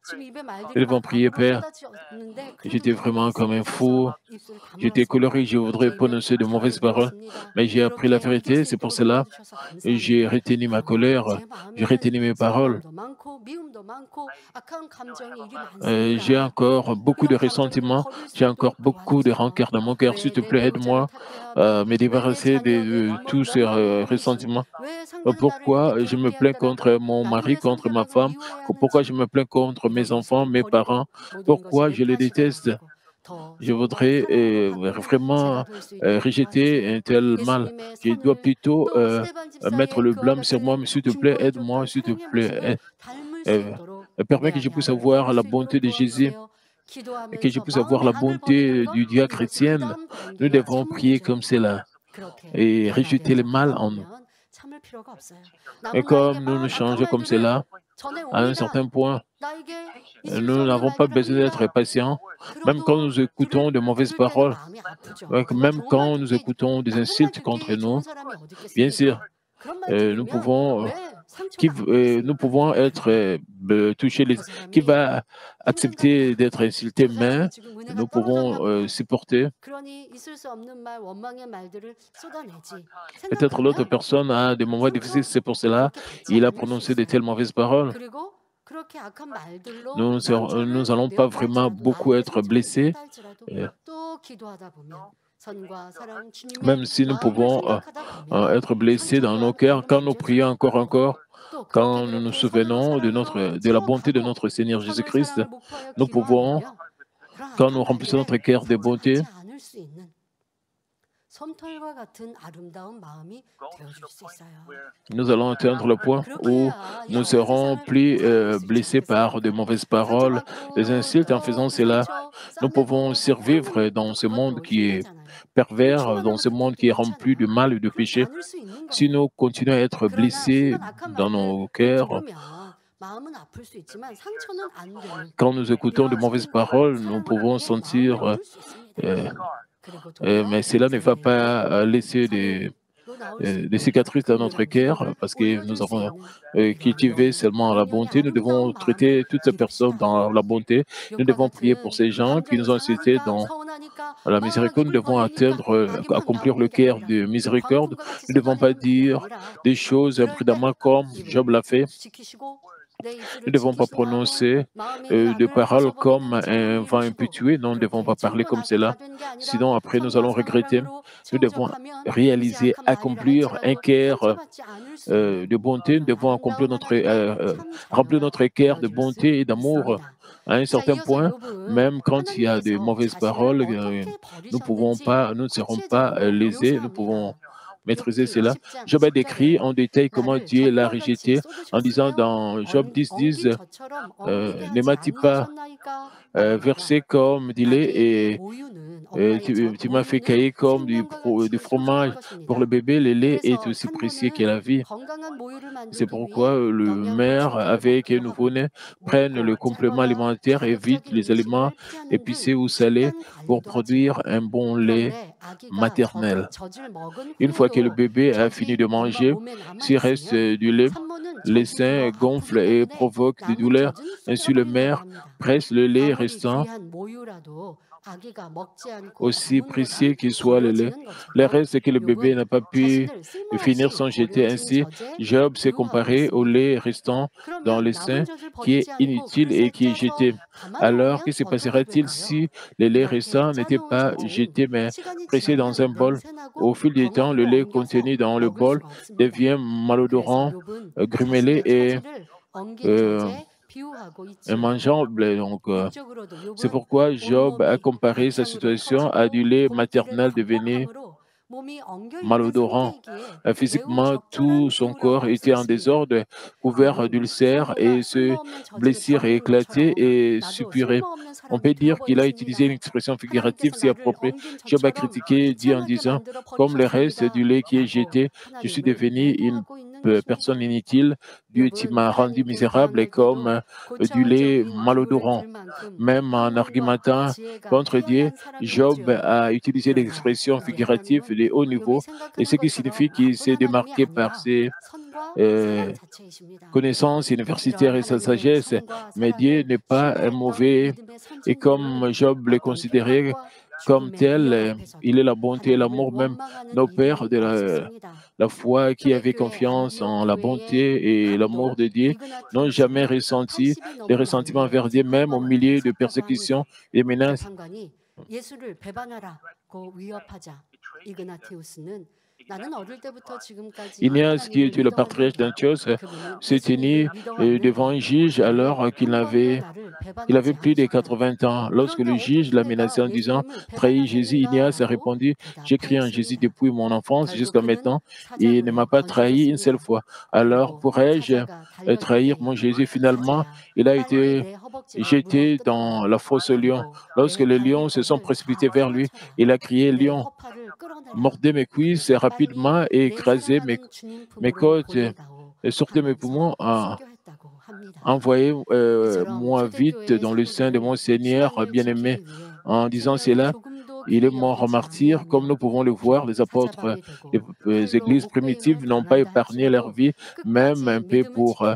지금 입에 말들이 Nous devons 막 prier, 마구마구 Père. 쏟아지었는데 그래도 J'étais 그걸 vraiment comme un 참으면서 fou. 입술을 J'étais 다물었습니다. colérique, je voudrais 제 입에 prononcer de mauvaises 잘 paroles. 들었습니다. Mais j'ai appris la 이렇게 이길 vérité, 수 c'est pour 있도록 cela 도와주셔서 que j'ai 감사합니다. retenu ma 그러나 colère, 제 j'ai 마음에는 retenu mes paroles. 서러움도 많고 미움도 많고 악한 감정이 일이 많습니다. J'ai encore beaucoup de 이런 감정들을 ressentiments, 버릴 수 j'ai encore 있도록 beaucoup de 도와주세요. rancœur dans mon cœur. S'il 왜 te 내 plaît, 배우자를 aide-moi 탓해야 à 하며 me 왜 내 débarrasser 자녀, 내 de tous 부모를 ces 원망해야 하는지 ressentiments. 왜 상대는 나를 이렇게 Pourquoi je me 괴롭게 plains contre 한다라고 mon mari, 나중에 contre ma 상대방을 femme? 미워해야 Pourquoi je 하는지 me plains contre mes 이런 enfants, 것은 mes 버리고 parents? 모든 것이 Pourquoi 내 je les 탓이라고 déteste? 하고 더 Je 선과 voudrais 사랑으로 바꾸는 제가 vraiment 될 수 있도록 rejeter 도와주세요. un tel mal. 예수님의 Je dois 선을 plutôt 또 스테반 mettre 집사의 le 그와 blâme sur moi, 같은 mais s'il te plaît, aide-moi, 중보해줬던 s'il te 사랑의 plaît. 모습을 닮을 수 Euh, 있도록 Permets 내 que je 안에 puisse 하나님 avoir 품을 la 수 bonté 있도록 de Jésus 도와주세요. et que je 기도하면서 puisse avoir 마음의 la 안을 버리는 bonté 것 du Dieu 이것이 chrétien. 아름다운 Nous 관계와 devons 참 prier comme 문제죠. cela 그렇게 et rejeter le 변화되지 mal 않다 en nous. 보면 참을 필요가 없어요. Et 남은 나에게 comme nous nous 막 악한 changeons comme 말들을 cela, à un 전해옵니다. certain point, 나에게 있을 수 nous 없는 n'avons pas 말들을 besoin d'être 합니다. patients, même quand 그래도 nous écoutons de mauvaises 들을 때는 paroles, 마음이 아프죠. 그거 même 좋은 말 quand nous 듣기 écoutons des 나쁜 말 insultes contre 듣기 좋은 nous. 사람이 어디 Bien sûr, 있겠습니까? 그런 말 nous 들으면 pouvons, 왜 상처가 안 nous 받겠습니까? pouvons être touchés, 그 qui 사람이 va 힘든가 보다. accepter d'être insulté, 저 사람이 mais 지금 은혜가 nous 떨어졌나 pouvons 보다. supporter. 그러니 있을 수 없는 말, 원망의 말들을 쏟아내지. Peut-être l'autre 생각하면 personne a des moments difficiles, 상처 c'est pour cela 그렇게 받지 il a 않을 수 prononcé de 있어요. telles mauvaises paroles. 그리고 그렇게 악한 말들로 Nous 상처를 n'allons pas 내었다 vraiment 할지라도 beaucoup 나에게 être 상처를 blessés, 주었다 할지라도 또 기도하다 보면 선과 사랑 주님의 même si nous 마음을 pouvons 생각하다 보면 être blessés dans nos 상처가 cœurs quand 금방 nous prions 잊혀질 encore, 거고 encore, 또 quand nous nous 그렇게 선으로 souvenons 사랑으로 de la bonté de 채워가고 notre Seigneur 선을 Jésus-Christ. 사랑을 목표하여 Nous pouvons, 기도한다면 그런 quand nous 악한 remplissons 말들에 notre cœur de bonté, 상처받지 않을 수 있는 솜털과 같은 아름다운 마음이 되어줄 수 있어요. nous allons atteindre le point 그렇게 où 해야 이 nous 어린 serons 세상을 plus 살아갈 수 있지 blessés par de 않겠습니까? mauvaises paroles, des 상처받고 insultes. En 또 faisant 그 cela, 상처 nous pouvons 싸매고 survivre 그러면 dans 또 ce monde 그것도 qui est 힘들잖아요. pervers, dans 충만하면 ce monde qui 그때도 est rempli de 좋잖아요. mal et de 그렇지 péché. 않을 수 있는 Si 거예요. nous continuons à être 그러나 blessés 순간 악한 dans nos 말들을 cœurs, 들으면 마음은 아플 수 있지만 상처는 안 되는 quand nous écoutons de mauvaises 이러하신 paroles, nous 사랑을 pouvons 통해 마음을 sentir, 얻을 수 있습니다. euh, 그리고 도리어 mais cela ne va 자녀에게 pas laisser 자녀로 나올 수 des 있도록 cicatrices dans notre 은밀한 cœur 기도를 parce que 올려줄 nous 수 avons 있는 이러한 cultivé 영적 seulement la 능력의 bonté. Nous devons 아름다운 마음이 traiter toutes ces personnes 되봅시다. dans la bonté. Nous 욥과 devons prier pour 같은 ces gens qui 감정이 nous ont insultés 상하니까 dans 서운하니까 la 막 miséricorde. Nous 입을 devons 벌리니까 막이 막 accomplir le 나오는 게 cœur 아니라 de miséricorde. 광풍과 같이 Nous ne devons pas 쏟아내는 그게 dire 아니라 des choses 그럴 때 imprudemment comme Job 입을 l'a fait. 지키시고 내 Nous 입술을 ne devons pas 지키신다면 prononcer 마음에 그 de 악을 paroles comme 가셔버리는 un 정욕을 vent 이루시고 impétueux. Non, nous ne devons 그렇게 pas parler 전부 comme 악이 다 cela. 된 게 아니라 Sinon, après, nous allons 선과 regretter. 사랑으로 Nous devons 채워져가면 이제 réaliser, 악한 말이라 accomplir un 할지라도 cœur 상처받지 않을 수 있는 de bonté. Nous 이러한 devons accomplir 아름다운 하나님의 참 remplir 자녀가 notre cœur de 되어줄 수 bonté et d'amour 있습니다. à un 자, certain 이어서 point. 욥은 Même quand il y a de 하나님께서 mauvaises 자신을 paroles, 어떻게 nous 버리셨는지 ne serons pas 구체적으로 lésés. Nous pouvons 묘사합니다. maîtriser 욥기 cela. 10장 Job a décrit 10절에 en détail comment 나를 Dieu l'a 젖과 같이 rejeté en disant 쏟으셨으며 dans Job 10, 엉긴 젖처럼 엉키게 ne 하지 m'as-tu pas 아니하셨나이까 말합니다. versé comme du lait 아기에게 et 모유는 엄마의 젖 tu m'as fait 모유는 cailler comme 생명과 du 같이 소중할 fromage pour le 것입니다. bébé. Le lait est 그래서 aussi précieux que 산모는 la vie. 건강한 모유를 C'est 만들기 pourquoi 위해 le 영양분 mère, 충분을 avec un 먹기도 하고 nouveau-né, prennent le 맵고 complément 짜거나 alimentaire et évitent 자극적인 les aliments 음식을 피하는 등 épicés ou salés 식단 pour 관리도 produire 하지요. un bon lait 그런데 아기가 maternel. 젖을 먹은 Une fois que le 후에도 bébé a fini 젖이 de 엄마 manger, 몸에 남아 s'il reste 있으면 du lait, 산모는 les 젖이 seins 더 gonflent 아프기 et 때문에 provoquent des 남은 douleurs. 젖은 Ainsi, le 쏟아버린다고 mère 합니다. presse le lait 아무리 restant, 귀한 모유라도 아기가 먹지 않고 aussi 남은 précieux 거란 qu'il soit le lait. 버려지는 Le 것처럼 reste que le bébé 욥은 n'a pas pu 자신을 finir 쓸모없이 sans jeter. 버려진 Ainsi, 젖에 Job s'est 비유하고 comparé au 있습니다. lait restant dans 그러면 les 남은 seins 젖을 qui est 버리지 않고 inutile et 그릇에 qui est 짜서 jeté. Alors, que 담아놓으면 se 어떻게 passerait-il 될까요? si le lait 이렇게 restant n'était 짜놓은 pas 젖은 jeté mais 시간이 pressé dans 지나면 un bol? 냄새나고 Au fil du temps, le 덩어리로 lait 엉겨서 contenu dans le 먹을 bol 수가 없습니다. devient 그래서 malodorant, 욥은 grumelé 자신의 et 처지를 엉긴 euh, 젖에 비유하고 있지요. immangeable. Donc, 영적으로도 c'est 욥은 pourquoi Job a 온몸이 comparé sa 열창으로 situation à 터지고 du lait 굶기를 maternel devenu 반복함으로 malodorant. Physiquement, tout son corps était en désordre, couvert d'ulcères et se blessures et éclatés et suppurait. On peut dire qu'il a utilisé une expression figurative si appropriée. Job a critiqué Dieu en disant, comme le reste du lait qui est jeté, je suis devenu une personne inutile. Dieu, tu m'as rendu misérable et comme du lait malodorant. Même en argumentant contre Dieu, Job a utilisé l'expression figurative de haut niveau, et ce qui signifie qu'il s'est démarqué par ses connaissances universitaires et sa sagesse. Mais Dieu n'est pas un mauvais, et comme Job le considérait comme tel, il est la bonté et l'amour même. Nos pères de la foi qui avaient confiance en la bonté et l'amour de Dieu n'ont jamais ressenti des ressentiments envers Dieu, même au milieu de persécutions et menaces. Ignace, qui était le patriarche d'Antioche, s'est tenu devant un juge alors qu'il avait plus de 80 ans. Lorsque le juge l'a menacé en disant « Trahis Jésus », Ignace a répondu « J'ai cru en Jésus depuis mon enfance jusqu'à maintenant et il ne m'a pas trahi une seule fois. Alors pourrais-je trahir mon Jésus ?» Finalement, il a été jeté dans la fosse aux lions. Lorsque les lions se sont précipités vers lui, il a crié « Lion, mordez mes cuisses rapidement et écrasez mes côtes et sortez mes poumons. Envoyez-moi vite dans le sein de mon Seigneur bien-aimé. » En disant cela, il est mort en martyr. Comme nous pouvons le voir, les apôtres des églises primitives n'ont pas épargné leur vie, même un peu pour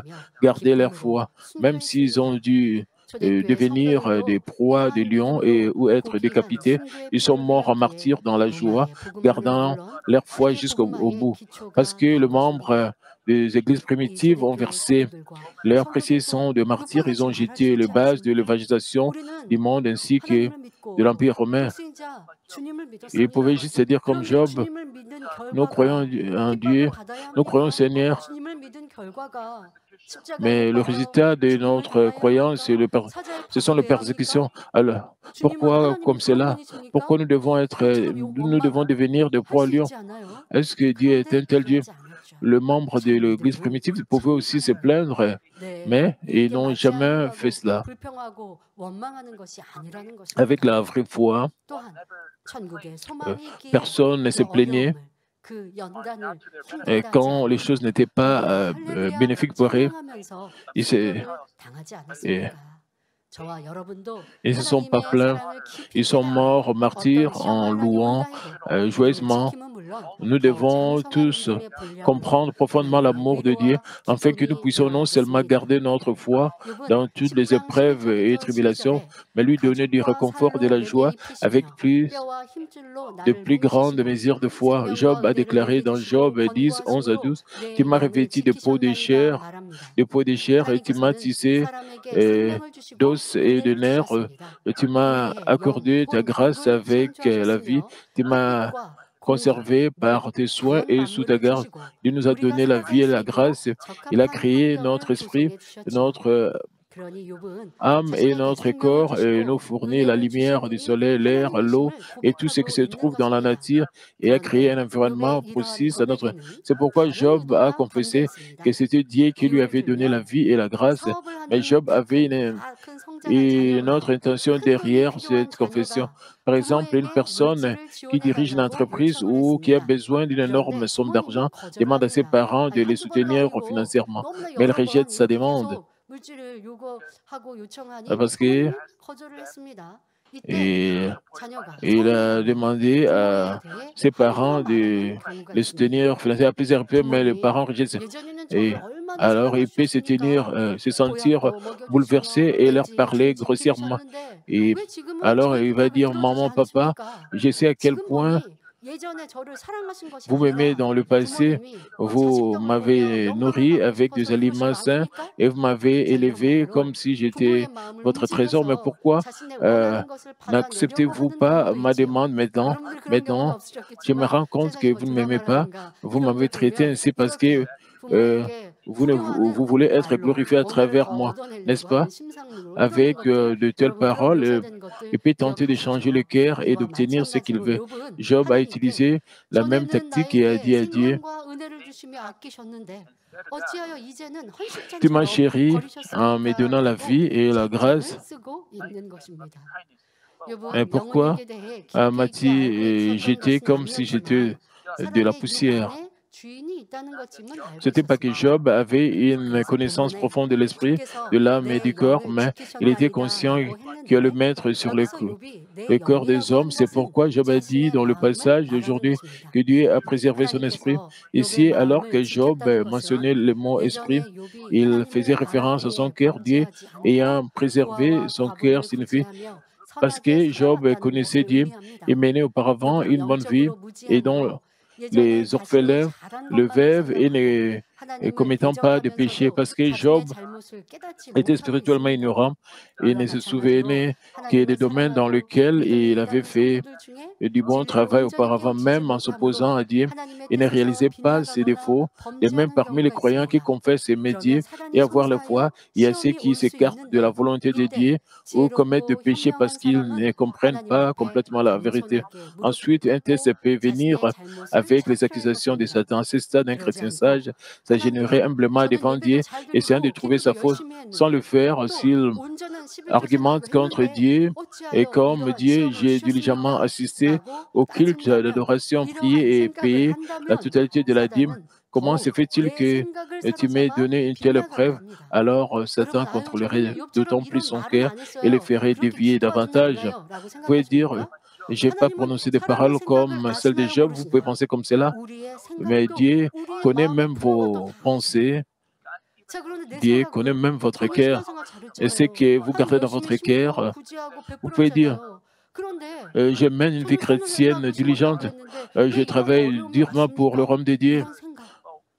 garder leur foi, même s'ils ont dû devenir des proies des lions ou être décapités. Ils sont morts en martyr dans la joie, gardant leur foi jusqu'au bout. Parce que les membres des églises primitives ont versé leur précieux sang de martyrs, ils ont jeté les bases de l'évangélisation du monde ainsi que de l'Empire romain. Ils pouvaient juste se dire comme Job, nous croyons en Dieu, nous croyons au Seigneur. Mais le résultat de notre croyance, ce sont les persécutions. Alors, pourquoi comme cela? Pourquoi nous devons devenir des proies lions? Est-ce que Dieu est un tel Dieu? Les membres de l'Église primitive pouvaient aussi se plaindre, mais ils n'ont jamais fait cela. Avec la vraie foi, personne ne se plaignait. Et quand les choses n'étaient pas bénéfiques pour eux, ils ne se sont pas plaints. Ils sont morts martyrs en louant joyeusement. Nous devons tous comprendre profondément l'amour de Dieu afin que nous puissions non seulement garder notre foi dans toutes les épreuves et tribulations, mais lui donner du réconfort, de la joie avec plus grandes mesures de foi. Job a déclaré dans Job 10, 11 à 12, « Tu m'as revêtu de peau de chair, et tu m'as tissé d'os et de nerfs, et tu m'as accordé ta grâce avec la vie, tu m'as conservé par tes soins et sous ta garde. Dieu nous a donné la vie et la grâce. Il a créé notre esprit, notre âme et notre corps et nous fournit la lumière du soleil, l'air, l'eau et tout ce qui se trouve dans la nature et a créé un environnement propice à notre... C'est pourquoi Job a confessé que c'était Dieu qui lui avait donné la vie et la grâce. Mais Job avait une autre intention derrière cette confession. Par exemple, une personne qui dirige une entreprise ou qui a besoin d'une énorme somme d'argent demande à ses parents de les soutenir financièrement, mais elle rejette sa demande parce que il a demandé à ses parents de les soutenir financièrement à plusieurs reprises, mais les parents rejettent. Et alors, il peut se sentir bouleversé et leur parler grossièrement. Et alors, il va dire, « Maman, papa, je sais à quel point vous m'aimez dans le passé, vous m'avez nourri avec des aliments sains et vous m'avez élevé comme si j'étais votre trésor. Mais pourquoi n'acceptez-vous pas ma demande maintenant? Maintenant, je me rends compte que vous ne m'aimez pas. Vous m'avez traité ainsi parce que vous voulez être glorifié à travers moi. n'est-ce 살려고 pas? 하는 심상으로 그런 Avec 것들 de telles 여러분 paroles, 기억하셔야 되는 것들 il peut tenter de changer le 기억하십시오. cœur et 이와 d'obtenir ce qu'il 마찬가지로 veut. 욥은 Job a 하나님께 utilisé la même 전에는 tactique et a 나에게 dit à Dieu, 생명과 은혜를 주시며 아끼셨는데 어찌하여 이제는 tu m'as 헌신잔처럼 chéri en me 버리셨습니까? donnant la 라고 vie et la 채찍을 grâce. 쓰고 있는 것입니다. Et 욥은 pourquoi 영혼에게 대해 깊이 있게 알고 있었던 j'étais 것은 comme si 아니었지만 j'étais de la 사람의 이 poussière? 안에 주인이 있다는 것쯤은 알고 C'était pas que 있었습니다. Job avait une 그래서 connaissance 본문에 profonde de l'esprit, de 주께서 l'âme et du 내 corps, 영을 mais il était conscient 지키셨나이다라고 que le 했는데 maître sur 여기서 욥이 le 내 corps des 영이라고 hommes. 한 C'est 것은 pourquoi Job a dit 자신의 dans le 마음을 passage 말하는 d'aujourd'hui 것입니다. que Dieu a préservé son esprit. 하나님께서 욥의 Ici, alors 마음을 que Job 지켰다는 mentionnait 것은 le mot esprit, 예전에 욥이 il faisait 하나님의 référence à son 말하기에 cœur. Dieu 범죄하지 않고 ayant préservé 부하와 son cœur 과부를 signifie 구제하며 parce 선하게 que Job 살아왔다는 connaissait 것을 Dieu et 의미합니다. menait auparavant 욥은 une bonne vie 영적으로 et dont 무지함으로 예전에 les 자신이 orphelins 잘한 le 것만을 veuve et 생각하고 ne 하나님을 commettant pas de péché 대적하면서도 parce que 자신의 Job 잘못을 깨닫지 était 못하고 spirituellement 있습니다. ignorant et 이와 ne se 마찬가지로 souvenait que des 하나님을 domaines dans 사랑하며 lesquels il 믿음이 avait 있다는 fait 성도들 중에 du bon 진리를 travail 온전히 auparavant, 깨우치지 même en 못함으로 s'opposant à Dieu, 하나님의 et ne 뜻에서 réalisait pas ses 빗나가거나 défauts. De même, 범죄하는 parmi les 경우가 croyants qui 있습니다. confessent aimer 그러면 Dieu 사단이 et avoir la foi, 송사하여 il y a ceux 시험이 qui 올 수 s'écartent de la 있는데 volonté de 이때 Dieu ou commettent des 지혜롭고 péchés parce 현명한 qu'ils ne 사람은 comprennent 하나님 pas 앞에 complètement la vérité. 겸손하게 무릎을 Ensuite, un test 꿇고 peut venir 자신의 잘못을 avec les 자초해야 accusations de 합니다. Satan. À ce stade, un 그러지 chrétien 않고 sage s'agénerait 하나님, humblement 저는 devant 예배도 Dieu, 잘 essayant de 드리고 trouver sa 기도도 faute. 열심히 Sans le 했는데 faire, 또 s'il 온전한 11조 argumente 전하고 contre 했는데 Dieu et 어찌하여 comme 이러한 Dieu, 시험을 j'ai diligemment 주셨습니까? assisté 라고 au culte 따진다면 d'adoration, 이러한 prié et 생각을 payé la 한다면 totalité de la dîme. 사단은 Comment se 더욱 fait-il 내 que 생각을 tu m'aies 사로잡아 donné une telle 빗나가게 preuve? 합니다. Alors Satan 그러면 아유 저는 contrôlerait 욥처럼 d'autant plus 이런 son 말은 cœur 안 et le 했어요. ferait 그렇게 dévier 깊은 어둠이 davantage. 없나요? 라고 Vous pouvez dire, 생각하십니까? j'ai pas 하나님은 prononcé des 사람의 paroles 생각을 comme celles de 아시나요? Job, vous pouvez 모르시나요? penser comme cela, 우리의 mais 생각도 Dieu 우리의 connaît 마음에 même 푸는 것도 vos 다 아십니다. pensées, 자, 그런데 내 Dieu connaît 생각으로 même votre 저는 cœur. 신앙생활 Et ce 잘했잖아요. que vous 하나님 gardez dans 열심히 votre 섬기고 cœur, 구제하고 vous pouvez dire, 베풀었잖아요. 그런데 Je mène une vie 저는 chrétienne 성령님하고 신학교를 diligente. 다녔는데 Je 왜 이런 travaille 어려움이 durement pour le 왔습니까? royaume de Dieu. 이런 생각.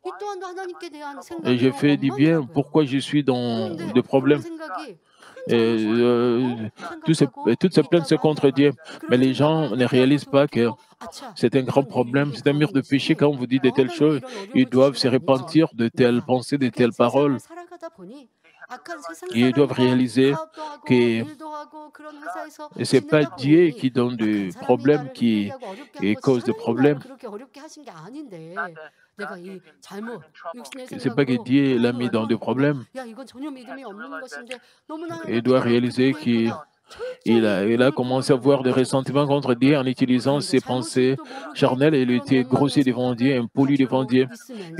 이 또한도 하나님께 대한 Et je 생각이요 fais du bien. 원망이라고요. Pourquoi je suis dans 그런데 des 그런 problèmes? 생각이 큰 Et, 잘못이 있다고 생각하고 toutes ces plaintes se 있다고 contre 하더라고요. Dieu. Mais 그런 les gens 생각을 ne 회개하고 réalisent pas que 돌이키고 아차 c'est un grand 이건 내 problème, 위기의 c'est un mur de péché. 감이지. Quand on vous dit de telles 하나님이 choses, 이런 ils 어려움을 doivent 주신 se 게 아니지. repentir de telles 내가 pensées, de 이렇게 telles 세상을 paroles. 살아가다 보니 악한 세상 Ils doivent 사람과 réaliser 사업도 하고 que 일도 하고 그런 회사에서 ce n'est pas 지내다 Dieu 보니 qui donne 악한 des 사람이 problèmes 나를 힘들게 qui 하고 어렵게 한 것이지 causent des 하나님이 나를 problèmes. 그렇게 어렵게 하신 게 아닌데 내가 이 잘못 육신의 C'est pas que 생각으로 Dieu l'a 하나님을 mis dans des 원망했구나. problèmes. 야 이건 전혀 믿음이 없는 것인데 너무나 Il 하나님께 doit 내가 réaliser 불의를 qu'il 했구나. 철저히 il a 눈을 commencé à 돌아보는 avoir des 원망이 ressentiments 있습니다. contre Dieu en utilisant 그런데 ses 잘못을 pensées 또 모르게 charnelles et il 그런 était 원망의 grossier devant Dieu, 생각을 impoli devant 가지고 Dieu.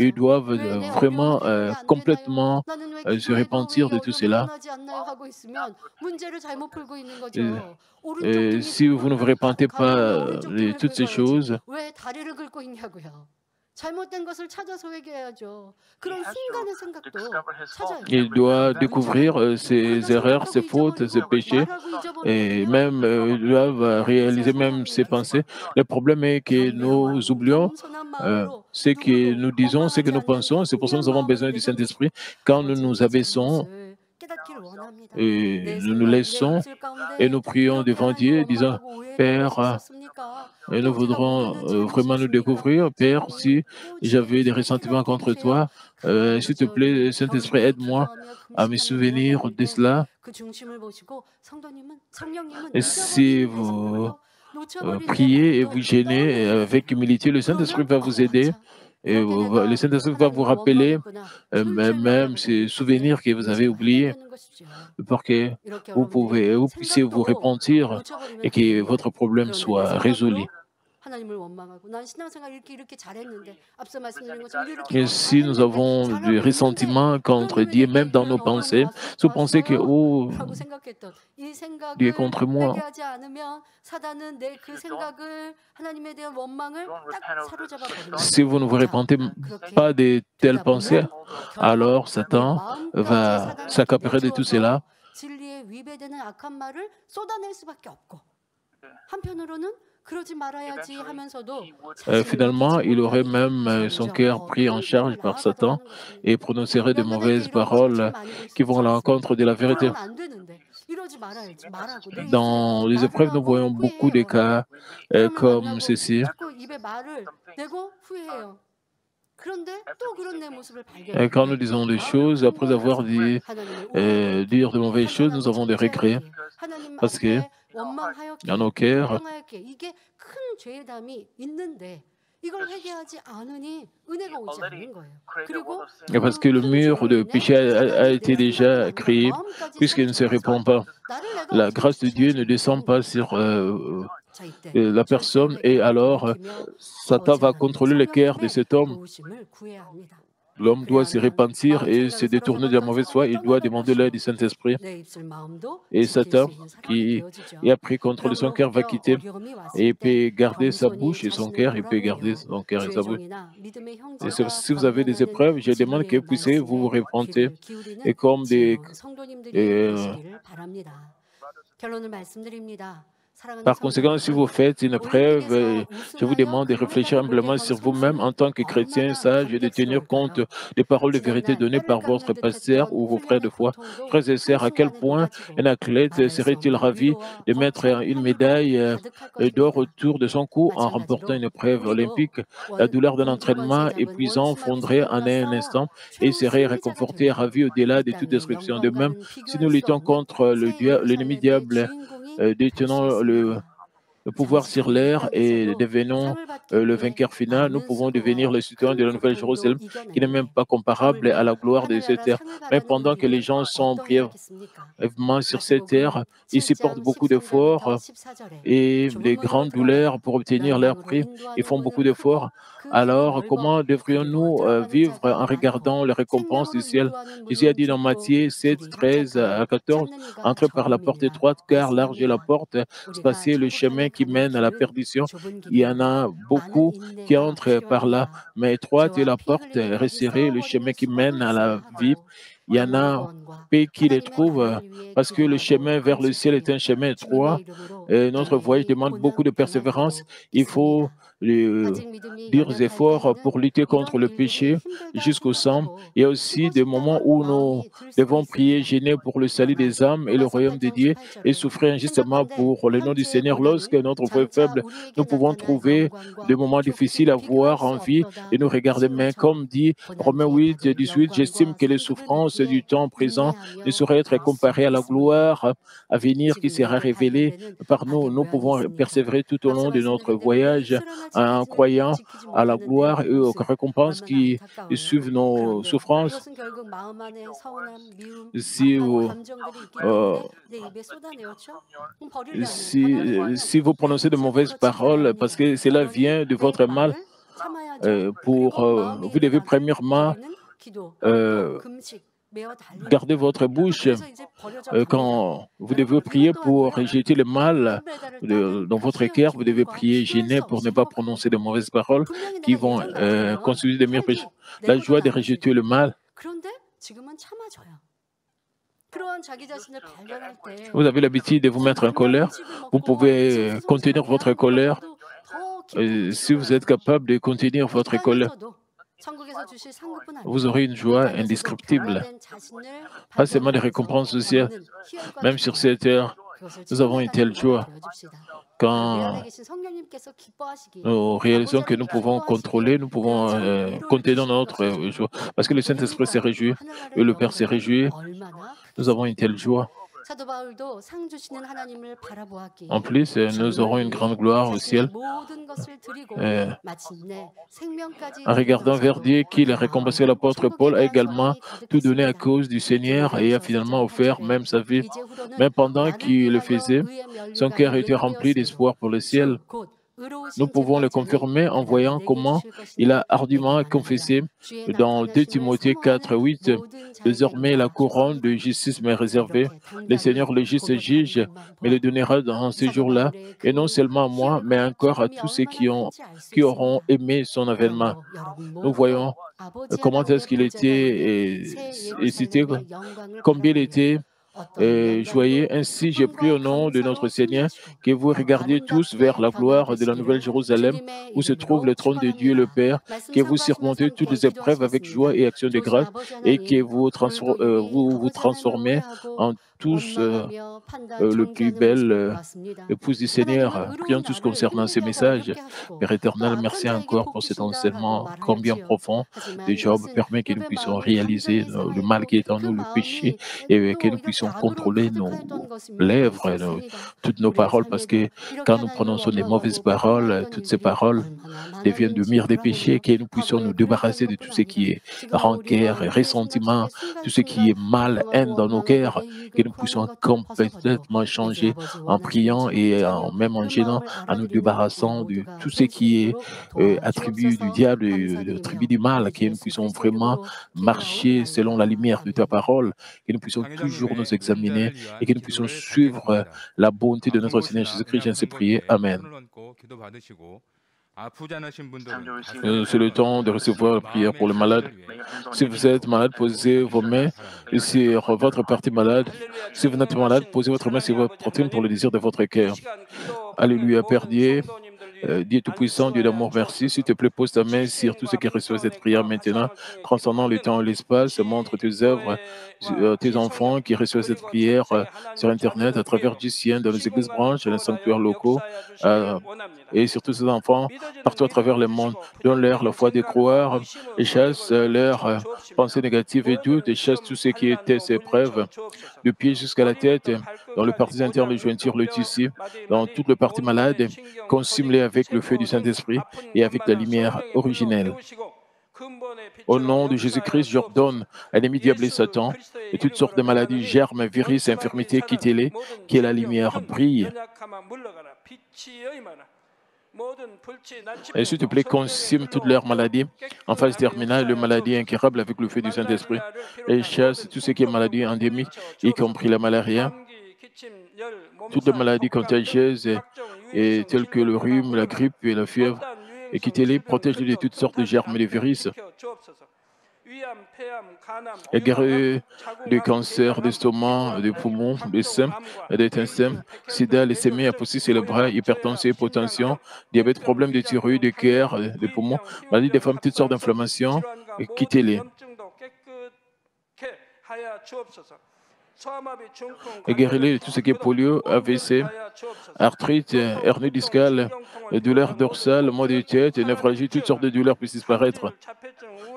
Ils 있으면서 doivent 왜 내 어려움은 vraiment 해결이 안 되나요? complètement 나는 왜 se 기도해도 왜 repentir 이 de tout 어려움이 cela. 떠나지 않나요? 하고 있으면 문제를 잘못 풀고 있는 Euh, 거죠. 오른쪽 등이 Si vous ne vous repentez pas 가벼우면 오른쪽 de 등을 toutes ces 긁어야지. choses, 왜 다리를 긁고 있냐고요. 잘못된 것을 찾아서 회개해야죠. 그런 순간의 생각도 찾아야 il 돼요. doit 문제는 découvrir 우리가 ses erreurs, 생각하고 ses fautes, ses 잊어버리고 péchés 말하고 et 잊어버리면 même ils doivent 그래서 réaliser même ses 성령님께 pensées. Le problème est que nous 겸비하고 oublions 겸손한 마음으로 ce que 누구도 nous disons, ce que 원망하지 nous 않는 pensons. C'est pour ça que 겸비한 nous avons 마음을 besoin du 가지고 Saint-Esprit. Quand nous 아버지 nous 내 abaissons, 잘못을 깨닫기를 원합니다. et 내 nous nous 생각, 내 laissons 입술 et 가운데 nous prions 이렇게 devant 하나님을 Dieu, disant, 원망하고 오해했던 것이 Père, 있었습니까? et nous 또 제가 voudrons 모르는 vraiment nous 잘못이었습니까? découvrir. Père, 주님 오늘 si 깨우치게 j'avais des 기록해 ressentiments 놓게 contre 해주세요. toi, s'il te 간절히 plaît, Saint-Esprit, 겸비히 aide-moi 기도하며 à me 금식하며 souvenir 돌아다닐 de 때 cela. 그 중심을 보시고 성령님은 Et si 잊어버린 내 vous 생각도 놓쳐버린 내 priez et 마음도 vous gênez avec 떠올려주세요. humilité, le Saint-Esprit 그러면 va vous aider. 아차 Et 이렇게 le 내가 Saint-Esprit va vous 하나님을 rappeler 원망했구나. 철저히 même ces 회개하고 이제 souvenirs que vous avez 인식을 해야 oubliés 되는 것이죠. pour que 이렇게 여러분들이 vous puissiez vous 생각도 repentir 놓쳐버리면 et 안 que 됩니다. votre problème 그런데 내 soit résolu. 생각으로 하나님을 원망하고 난 신앙생활 이렇게 잘했는데 앞서 말씀드린 것처럼 Et 이렇게 si nous 잘했는데 avons des 잘하고 있는데 ressentiments contre 그런데 왜 Dieu, 내게 même dans 이런 nos 어려움이 pensées, si vous pensez que, 왔어요? oh, 라고 생각했던 이 Dieu est 생각을 contre moi, 회개하지 않으면 사단은 내 그 생각을 하나님에 대한 원망을 딱 사로잡아 버립니다. si vous ne vous 자, repentez 그렇게 pas de telles 되다 pensées, 보면 결국 alors 내 Satan 마음까지 va 사단에게 s'accaparer de tout cela. 내주어서 진리에 위배되는 악한 말을 쏟아낼 수밖에 없고 한편으로는 그러지 말아야지 하면서도 자신을 Finalement, 이기지 il aurait 못하니 même son 점점 cœur 더 pris en 나쁜 charge 길로 par Satan 나아가더라는 것입니다. et prononcerait de 몇몇에게 mauvaises 이런 실책이 paroles 많이 qui vont à 있지 않습니까? l'encontre de la vérité. 그러면 안 되는데 이러지 말아야지 말하고 내 입술에 Dans les 말을 épreuves, nous 하고 voyons beaucoup de 후회해요. cas 사람을 comme 만나고 ceci. 자꾸 입에 말을 대고 후회해요. Et quand nous disons des choses, après avoir dit dire de mauvaises choses, nous avons des regrets. Parce que dans nos cœurs, et parce que le mur de péché a été déjà créé, puisqu'il ne se répand pas. La grâce de Dieu ne descend pas sur la personne, et alors Satan va contrôler le cœur de cet homme. L'homme doit se repentir et se détourner de la mauvaise foi. Il doit demander l'aide du Saint-Esprit. Et Satan, qui a pris contrôle de son cœur, va quitter. Et il peut garder sa bouche et son cœur. Il peut garder son cœur et sa bouche. Et si vous avez des épreuves, je demande que vous puissiez vous repenter. Et comme par conséquent, si vous faites une épreuve, je vous demande de réfléchir humblement sur vous-même en tant que chrétien sage et de tenir compte des paroles de vérité données par votre pasteur ou vos frères de foi. Frères et sœurs, à quel point un athlète serait-il ravi de mettre une médaille d'or autour de son cou en remportant une épreuve olympique? La douleur d'un entraînement épuisant fondrait en un instant et il serait réconforté et ravi au-delà de toute description. De même, si nous luttons contre l'ennemi diable, détenant le pouvoir sur l'air et devenons le vainqueur final, nous pouvons devenir les citoyens de la Nouvelle Jérusalem, qui n'est même pas comparable à la gloire de cette terre. Mais pendant que les gens sont brièvement sur cette terre, ils supportent beaucoup d'efforts et des grandes douleurs pour obtenir leur prix. Ils font beaucoup d'efforts. Alors, comment devrions-nous vivre en regardant les récompenses du ciel? Jésus a dit dans Matthieu 7, 13 à 14, « Entrez par la porte étroite, car large est la porte, spacieux le chemin qui mène à la perdition. Il y en a beaucoup qui entrent par là, mais étroite est la porte, resserrée le chemin qui mène à la vie. Il y en a peu qui les trouvent, parce que le chemin vers le ciel est un chemin étroit. Notre voyage demande beaucoup de persévérance. Il faut durs efforts pour lutter contre le péché jusqu'au sang. Il y a aussi des moments où nous devons prier, gêner pour le salut des âmes et le royaume de Dieu et souffrir injustement pour le nom du Seigneur. Lorsque notre foi est faible, nous pouvons trouver des moments difficiles à voir en vie et nous regarder. Mais comme dit Romains 8, 18, j'estime que les souffrances du temps présent ne sauraient être comparées à la gloire à venir qui sera révélée par nous. Nous pouvons persévérer tout au long de notre voyage en croyant à la gloire et aux récompenses qui suivent nos souffrances. Si vous prononcez de mauvaises paroles, parce que cela vient de votre mal, vous devez premièrement garder votre bouche quand vous devez prier pour rejeter le mal dans votre cœur. Vous devez prier gêné pour ne pas prononcer de mauvaises paroles qui vont constituer des meilleurs péchés. La joie de rejeter le mal. Vous avez l'habitude de vous mettre en colère. Vous pouvez contenir votre colère. Si vous êtes capable de contenir votre colère, vous aurez une joie indescriptible. Pas seulement des récompenses sociales. Même sur cette terre, nous avons une telle joie. Quand nous réalisons que nous pouvons contrôler, nous pouvons contenir notre joie. Parce que le Saint-Esprit s'est réjoui et le Père s'est réjoui. Nous avons une telle joie. En plus, nous aurons une grande gloire au ciel. En regardant vers Dieu, qui a récompensé l'apôtre Paul, a également tout donné à cause du Seigneur et a finalement offert même sa vie. Mais pendant qu'il le faisait, son cœur était rempli d'espoir pour le ciel. Nous pouvons le confirmer en voyant comment il a hardiment confessé dans 2 Timothée 4, 8. Désormais, la couronne de justice m'est réservée. Le Seigneur, le juste juge, me le donnera dans ces jours-là, et non seulement à moi, mais encore à tous ceux qui auront aimé son avènement. Nous voyons comment est-ce qu'il était cité, combien il était joyeux. Ainsi, j'ai pris au nom de notre Seigneur que vous regardiez tous vers la gloire de la Nouvelle Jérusalem où se trouve le trône de Dieu le Père, que vous surmontez toutes les épreuves avec joie et action de grâce et que vous vous transformez en tous 원망하며 판단, le plus 정죄하는 모습을 belle 보았습니다. épouse du 하나님은 Seigneur. Prions 의로운 tous 나를 concernant ces 의로운 자와 messages. 함께 하시고 Père 또 éternel, 악한 merci 자에게 encore 복 pour cet 주신다라고 enseignement combien 말하였지요. profond de 하지만 Job. 이것은 Permet que nous 욥의 puissions 마음이 réaliser 감정에 le mal 상하였고 qui est en 그 nous, le péché, 마음이 et que nous 또 puissions 이렇게 악으로 contrôler 가득하였던 nos 것입니다. 알 lèvres, 수 있습니다. toutes nos 우리의 paroles, parce 삶에도 que 이렇게 quand nous 하나님을 prononçons des mauvaises 원망하고 paroles, 불평하였던 toutes ces 일들이 paroles 얼마나 deviennent de 많았는지 mire des péchés, 돌아보며 que nous puissions 과거에 nous 그랬던 débarrasser de tout 것뿐 ce qui 아니라 est 지금도 우리 rancœur, 마음이 ressentiment, 생각하기에 tout ce qui 순간순간 est mal, 불평하고 haine dans nos 원망하고 cœurs, 내 que 이익을 nous 구하는 puissions 것들을 벗어버리고 complètement 이제 changer 아버지 en 원하시는 priant et 자원처럼 même en 그 gênant, 마음을 en nous 알아들이는 우리 débarrassant de 모두가 tout ce 될 수 qui est 있도록 attribut du 도와주옵소서. diable, attribut 감사드리며 du mal, 우리 주 que nous 예수 puissions 그리스도 vraiment 이름으로 marcher selon la 기도하옵나이다. lumière de ta 아멘. parole, que nous puissions 장로님 toujours nous 외에 examiner 운전자를 et que 위한 nous puissions 기도를 suivre 받겠습니다. la bonté de 아픈 notre Seigneur 곳이나 Jésus-Christ. 그냥 J'en sais 한 prier. 곳에 Amen. 손을 얹고 기도 받으시고 아프지 않으신 분들은 C'est le temps de recevoir la prière pour les malades. Si vous êtes malade, posez vos mains sur votre partie malade. Si vous n'êtes pas malade, posez votre main sur votre poitrine pour le désir de votre cœur. Alléluia, Père Dieu. Dieu Tout-Puissant, Dieu d'amour, merci. S'il te plaît, pose ta main sur tout ce qui reçoit cette prière maintenant. Transcendant le temps et l'espace, montre tes œuvres, tes enfants qui reçoivent cette prière sur Internet, à travers du ciel, dans les églises branches, dans les sanctuaires locaux, et surtout ces enfants partout à travers le monde. Donne-leur la foi de croire et chasse leurs pensées négatives et doutes et chasse tout ce qui était ces preuves, du pied jusqu'à la tête, dans le partie interne, le jointure, le tissu, dans toute le partie malade, consume-les avec le feu du Saint-Esprit et avec la lumière originelle. Au nom de Jésus-Christ, j'ordonne à l'ennemi diable et Satan et toutes sortes de maladies, germes, virus, infirmités, quittez-les, que la lumière brille. Et s'il te plaît, consume toutes leurs maladies en phase terminale, les maladies incurables avec le feu du Saint-Esprit. Et chasse tout ce qui est maladie endémique, y compris la malaria, toutes les maladies contagieuses et telles que le rhume, la grippe et la fièvre. Et quittez-les, protège-les de toutes sortes de germes et de virus. Et guéris du cancer d'estomac, des poumons, des seins, des intestins, sida, leucémie, aposie cérébrale, hypertension, hypotension, diabète, problème de thyroïde, de cœur, des poumons, maladie des femmes, toutes sortes d'inflammations. Et quittez-les. Et guéris-les de tout ce qui est polio, AVC, arthrite, hernie discale, douleurs dorsales, maux de tête, névralgie, toutes sortes de douleurs puissent disparaître.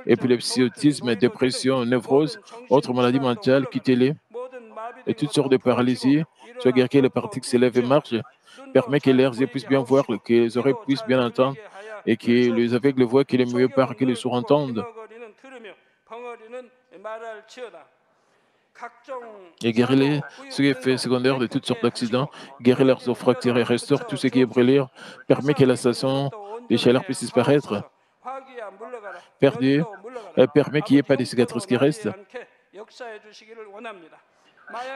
Épilepsie, autisme, dépression, névrose, autres maladies mentales, quittez-les. Et toutes sortes de paralysies, soit guéris que les parties s'élèvent et marchent. Permet que leurs yeux puissent bien voir, que les oreilles puissent bien entendre, et que les aveugles voient, que les muets parlent, que les sourds entendent. Et guéris-les, ce qui est fait secondaire de toutes sortes d'accidents, guéris leurs os fracturés, restaure tout ce qui est brûlé, permet que la station des chaleurs puisse disparaître. Père Dieu, permet qu'il n'y ait pas de cicatrices qui restent.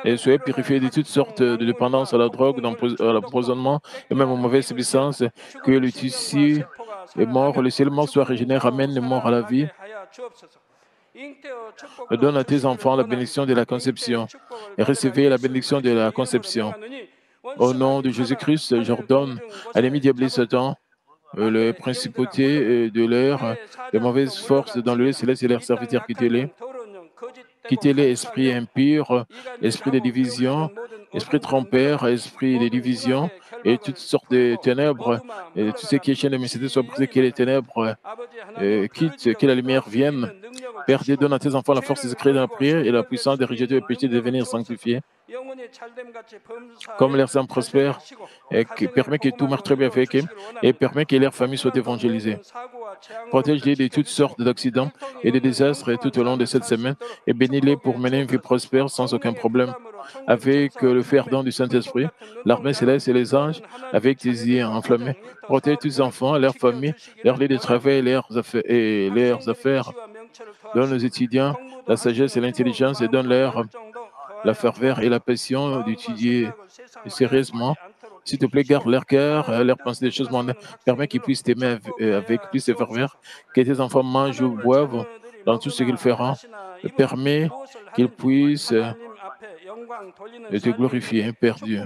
Et soyez purifiés de toutes sortes de dépendances à la drogue, à l'empoisonnement et même aux mauvaises substances, que le tissu est mort, le ciel mort soit régénéré, ramène les morts à la vie. Donne à tes enfants la bénédiction de la conception et recevez la bénédiction de la conception. Au nom de Jésus-Christ, j'ordonne à l'ennemi diable Satan, les principautés de l'air, les mauvaises forces dans le céleste et leurs serviteurs, quittez-les. Quittez-les, esprit impur, esprit de division, esprit trompeur, esprit de division, et toutes sortes de ténèbres, et tout ce qui est chaîne de mystère soit brisé, que les ténèbres quittent, que la lumière vienne. Père Dieu, donne à tes enfants la force de se créer dans la prière et la puissance de rejeter le péché, de devenir sanctifiés. Comme leurs âmes prospèrent, et qui permet que tout marche très bien avec eux, et permet que leur famille soit évangélisée. Protège-les de toutes sortes d'accidents et de désastres tout au long de cette semaine, et bénis-les pour mener une vie prospère sans aucun problème. Avec le feu ardent du Saint-Esprit, l'armée céleste et les anges, avec tes yeux enflammés, protège tous les enfants, leurs familles, leurs lieux de travail et leurs affaires. Donne aux étudiants la sagesse et l'intelligence et donne-leur la ferveur et la passion d'étudier sérieusement. S'il te plaît, garde leur cœur, leur pensée des choses mondaines. Permets qu'ils puissent t'aimer avec plus de ferveur, que tes enfants mangent ou boivent dans tout ce qu'ils feront. Permets qu'ils puissent te glorifier, Père Dieu.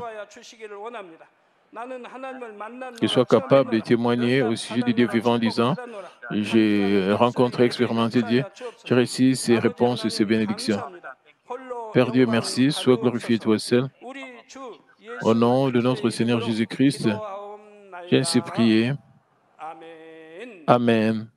Qu'ils soient capables de témoigner au sujet du Dieu vivant en disant « J'ai rencontré, expérimenté Dieu, j'ai reçu ses réponses et ses bénédictions. » Père Dieu, merci, sois glorifié toi seul. Au nom de notre Seigneur Jésus-Christ, j'ai ainsi prié. Amen.